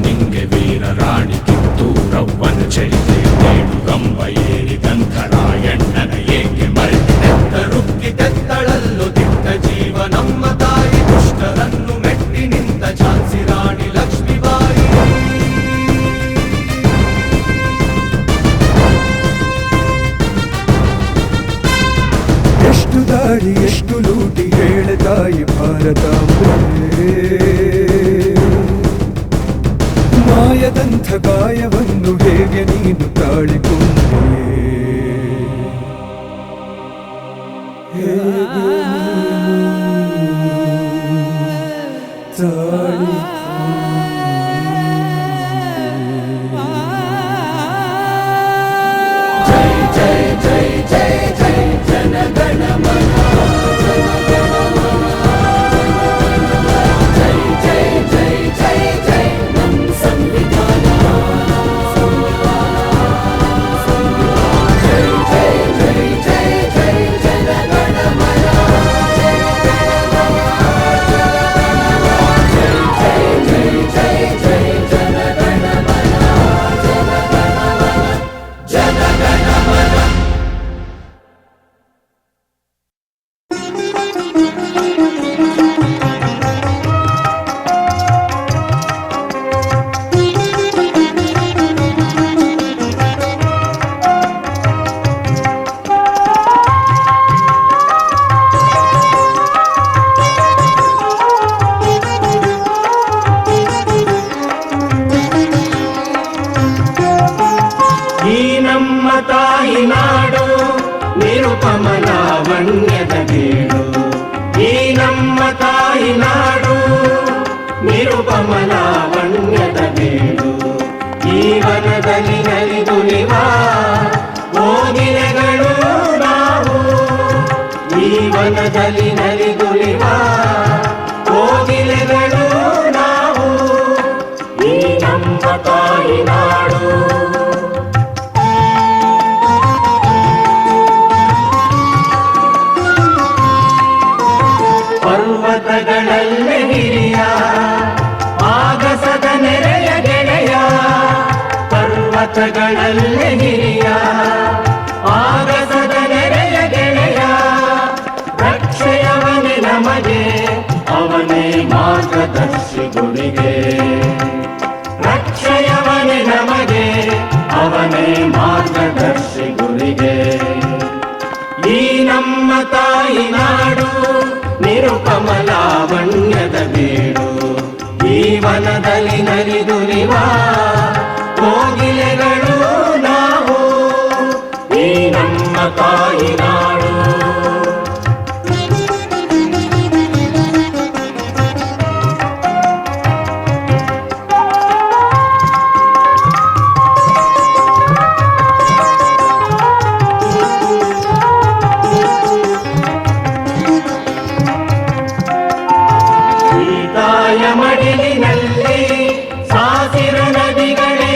ನಿಂಗೆ ವೀರ ರಾಣಿ ಕಿತ್ತೂರವ್ವನ ಚರಿತೆಯ ನೇಡು ಗಂಬ ಏರಿ ಗಂಧರಾಯಣ್ಣನ ಏಕೆ ಮರೆತಿದೆತ್ತ ರುಕ್ಕಿತೆತ್ತಳಲ್ಲು ದಿಟ್ಟ ಜೀವ ನಮ್ಮ ತಾಯಿ ದುಷ್ಟರನ್ನು ಮೆಟ್ಟಿ ನಿಂತ ಝಾನ್ಸಿ ರಾಣಿ ಲಕ್ಷ್ಮೀಬಾಯಿ ಎಷ್ಟು ದಾರಿ ಎಷ್ಟು ಲೂಟಿ ಹೇಳೆ ತಾಯಿ ಭಾರತಾಂಬೆ ಮಾಯದಂಥ ಗಾಯವನ್ನು ಹೇಗೆ ನೀನು ತಾಳಿಕೊಂಡೆ ಹೇಗೆ ಜೈ ಜೈ ಜೈ ಜೈ ಜೈ ಜನಗಣ ಮನ ಜೈ ಜೈ ಜೈ ಜೈ ಜೈ ನಮ್ ಸಂವಿಧಾನ ಜೈ ಜೈ ಜೈ ಜೈ ಜೈ ಜನಗಣ ಮನ ಜೈ ಜೈ ಜೈ ಜೈ ಜೈ ಜನಗಣ ಮನ ಜನಗಣ ಮನ ಈ ನಮ್ಮ ತಾಯಿ ನಾಡು ನಿರುಪಮ ಲಾವಣ್ಯದ ಗೇಡು ಈ ನಮ್ಮ ತಾಯಿ ನಾಡು ನಿರುಪಮ ಲಾವಣ್ಯದ ಗೇಡು ಈ ವನದಲ್ಲಿ ನಲಿದುಲಿವ ಕೋಗಿಲೆಗಳು ನಾವು ಈ ವನದಲ್ಲಿ ನಲಿದುಲಿವ ಕೋಗಿಲೆಗಳು ನಾವು ಈ ನಮ್ಮ ತಾಯಿ ನಾಡು ಪರ್ವತಗಳಲ್ಲಿ ಹಿರಿಯ ಆಗಸದ ನೆರೆಯ ಗೆಳೆಯ ಪರ್ವತಗಳಲ್ಲಿ ಹಿರಿಯ ಆಗಸದ ನೆರೆಯ ಗೆಳೆಯ ರಕ್ಷೆಯವನೇ ನಮಗೆ ಅವನೇ ಮಾರ್ಗದರ್ಶಿ ಗುರಿಗೆ ರಕ್ಷೆಯವನೇ ನಮಗೆ ಅವನೇ ಮಾರ್ಗದರ್ಶಿ ಗುರಿಗೆ ಈ ನಮ್ಮ ತಾಯಿ ನಾಡು ನಿರುಪಮ ಲಾವಣ್ಯದ ಬೀಡು ಈ ವನದಲ್ಲಿ ನಲಿದುಲಿವ ಕೋಗಿಲೆಗಳು ನಾವು ಈ ನಮ್ಮ ತಾಯಿ ನಾಡು ಮಡಿಲಿನಲ್ಲಿ ಸಾಸಿರು ನದಿಗಳೇ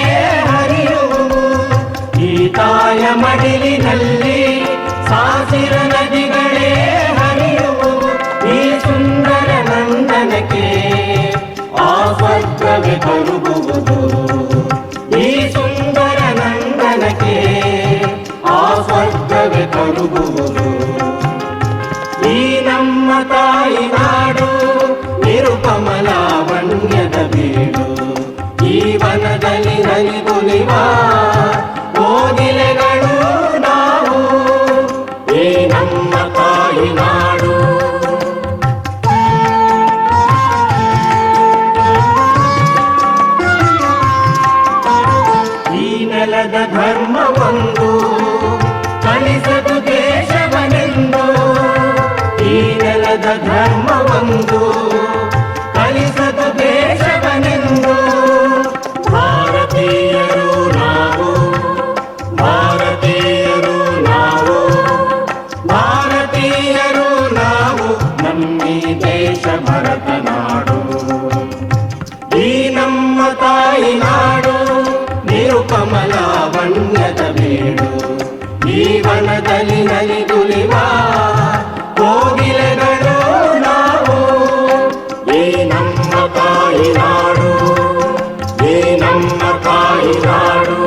ಹರಿಯುವು ಈ ತಾಯ ಮಡಿಲಿನಲ್ಲಿ ಸಾಸಿರು ನದಿಗಳೇ ಹರಿಯುವು ಈ ಸುಂದರ ನಂದನಕ್ಕೆ ಆ ಸ್ವರ್ಗವೇ ಕರುಗುವುದು ಈ ಸುಂದರ ನಂದನಕ್ಕೆ ಆ ಸ್ವರ್ಗವೇ ಕರುಗುವುದು ಈ ನಮ್ಮ ತಾಯಿ ನಾಡು ನಿರುಪಮ ಲಾವಣ್ಯದ ಬೀಡು ಈ ವನದಲ್ಲಿ ನಲಿದುಲಿವ ಕೋಗಿಲೆಗಳು ನಾವು ಈ ನಮ್ಮ ತಾಯಿ ಧರ್ಮವೊಂದು ಕಲಿಸದ ದೇಶವನೆಂದು ಭಾರತೀಯರು ನಾವು ಭಾರತೀಯರು ನಾವು ಭಾರತೀಯರು ನಾವು ನಮ್ಮಿ ದೇಶ ಭರತ ನಾಡು ಈ ನಮ್ಮ ತಾಯಿ ನಾಡು ನಿರುಪಮಲಾವಣ್ಯದ ಬೀಡು ಈ ವನದಲ್ಲಿ ನಲಿದುಲಿವ ಕೋಗಿಲೆಗಳು ನಾವು ಈ ನಮ್ಮ ತಾಯಿ ನಾಡು ಈ ನಮ್ಮ ತಾಯಿ ನಾಡು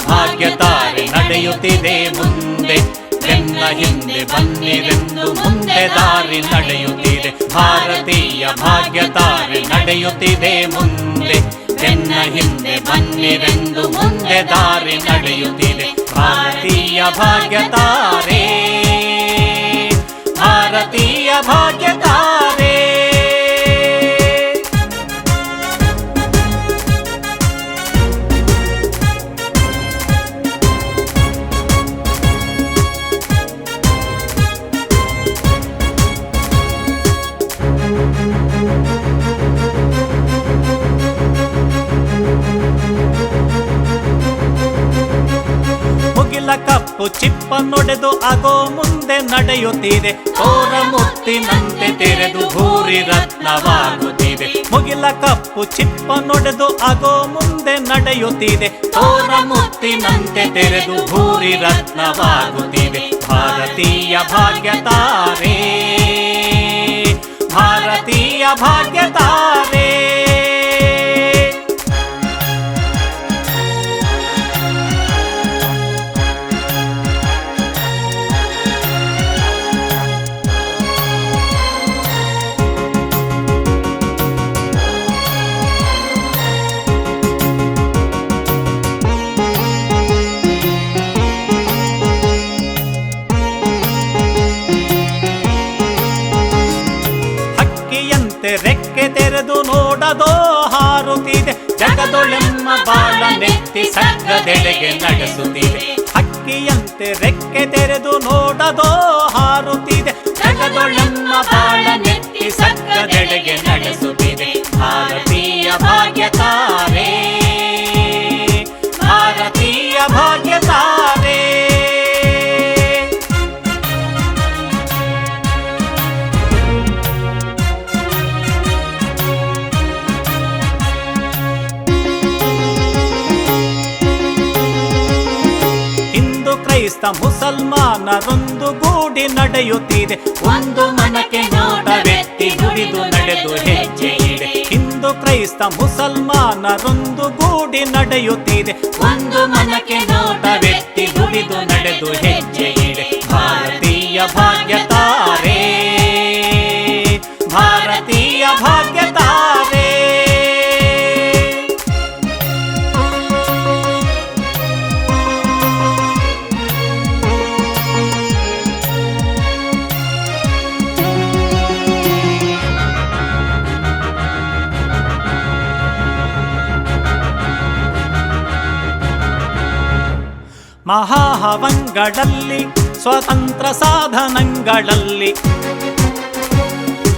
ಭಾಗ್ಯತಾರೆ ನಡೆಯುತ್ತಿದೆ ಮುಂದೆ, ಬೆನ್ನ ಹಿಂದೆ ಬನ್ನಿರೆಂದು ಮುಂದೆ ದಾರಿ ನಡೆಯುತ್ತಿದೆ. ಭಾರತೀಯ ಭಾಗ್ಯತಾರೆ ನಡೆಯುತ್ತಿದೆ ಮುಂದೆ, ಬೆನ್ನ ಹಿಂದೆ ಬನ್ನಿರೆಂದು ಮುಂದೆ ದಾರಿ ನಡೆಯುತ್ತಿದೆ. ಭಾರತೀಯ ಭಾಗ್ಯತಾರೆ, ಭಾರತೀಯ ಭಾಗ್ಯತಾರೆ. ಕಪ್ಪು ಚಿಪ್ಪ ನೊಡೆದು ಆಗೋ ಮುಂದೆ ನಡೆಯುತ್ತಿದೆ. ತೋರ ಮುತ್ತಿನಂತೆ ತೆರೆದು ಭೂರಿ ರತ್ನವಾಗುತ್ತಿದೆ. ಮುಗಿಲ ಕಪ್ಪು ಚಿಪ್ಪ ನೊಡೆದು ಆಗೋ ಮುಂದೆ ನಡೆಯುತ್ತಿದೆ. ತೋರ ಮುತ್ತಿನಂತೆ ತೆರೆದು ಭೂರಿ ರತ್ನವಾಗುತ್ತಿದೆ. ಭಾರತೀಯ ಭಾಗ್ಯತಾರೆ, ಭಾರತೀಯ ಭಾಗ್ಯತಾರೆ. ರೆಕ್ಕೆ ತೆರೆದು ನೋಡದೋ ಹಾರುತ್ತಿದೆ. ಜಗದೊಳೆಮ್ಮ ಬಾಳ ನೆತ್ತಿ ಸಗ್ಗದೆಡೆಗೆ ನಡೆಸುತ್ತಿದೆ. ಹಕ್ಕಿಯಂತೆ ರೆಕ್ಕೆ ತೆರೆದು ನೋಡದೋ ಹಾರುತ್ತಿದೆ. ಜಗದೊಳೆಮ್ಮ ಬಾಳ ನೆತ್ತಿ ಸಗ್ಗದೆಡೆಗೆ ನಡೆಸುತ್ತಿದೆ. ಭಾರತೀಯ ಭಾಗ್ಯತಾರೆ, ಭಾರತೀಯ ಭಾಗ್ಯತಾರೆ. ಕ್ರೈಸ್ತ ಮುಸಲ್ಮಾನರೊಂದು ಗೂಡಿ ನಡೆಯುತ್ತಿದೆ. ಒಂದು ಮನಕ್ಕೆ ನೋಟವೆತ್ತಿ ದುಡಿದು ನಡೆದು ಹೆಜ್ಜೆ ಇಡೆ. ಹಿಂದೂ ಕ್ರೈಸ್ತ ಮುಸಲ್ಮಾನರೊಂದು ಗೂಡಿ ನಡೆಯುತ್ತಿದೆ. ಒಂದು ಮನಕ್ಕೆ ನೋಟವೆತ್ತಿ ದುಡಿದು ನಡೆದು ಹೆಜ್ಜೆ ಇಡೆ. ಭಾರತೀಯ ಭಾಗ್ಯತಾರೆ, ಭಾರತೀಯ ಭಾಗ್ಯತಾರೆ. ಮಹಾಹವಂಗಳಲ್ಲಿ ಸ್ವತಂತ್ರ ಸಾಧನಗಳಲ್ಲಿ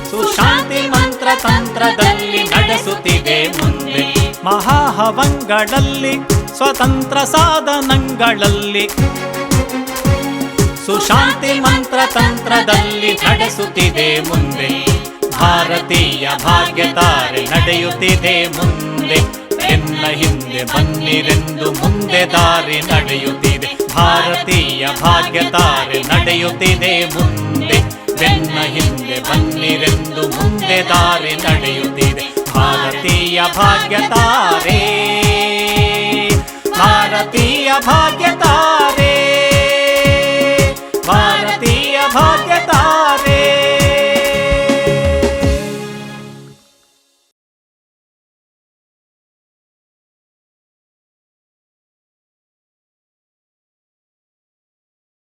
ಸುಶಾಂತಿ ಮಂತ್ರ ತಂತ್ರದಲ್ಲಿ ನಡೆಸುತ್ತಿದೆ ಮುಂದೆ. ಮಹಾಹವಂಗಳಲ್ಲಿ ಸ್ವತಂತ್ರ ಸಾಧನಗಳಲ್ಲಿ ಸುಶಾಂತಿ ಮಂತ್ರ ತಂತ್ರದಲ್ಲಿ ನಡೆಸುತ್ತಿದೆ ಮುಂದೆ. ಭಾರತೀಯ ಭಾಗ್ಯತಾರೆ ನಡೆಯುತ್ತಿದೆ ಮುಂದೆ, ಬೆನ್ನ ಹಿಂದೆ ಬನ್ನಿರೆಂದು ಮುಂದೆ ದಾರಿ ನಡೆಯುತ್ತಿದೆ. ಭಾರತೀಯ ಭಾಗ್ಯತಾರೆ ನಡೆಯುತ್ತಿದೆ ಮುಂದೆ, ಬೆನ್ನ ಹಿಂದೆ ಬನ್ನಿರೆಂದು ಮುಂದೆ ದಾರಿ ನಡೆಯುತ್ತಿದೆ. ಭಾರತೀಯ ಭಾಗ್ಯತಾರೆ, ಭಾರತೀಯ ಭಾಗ್ಯತಾರೆ.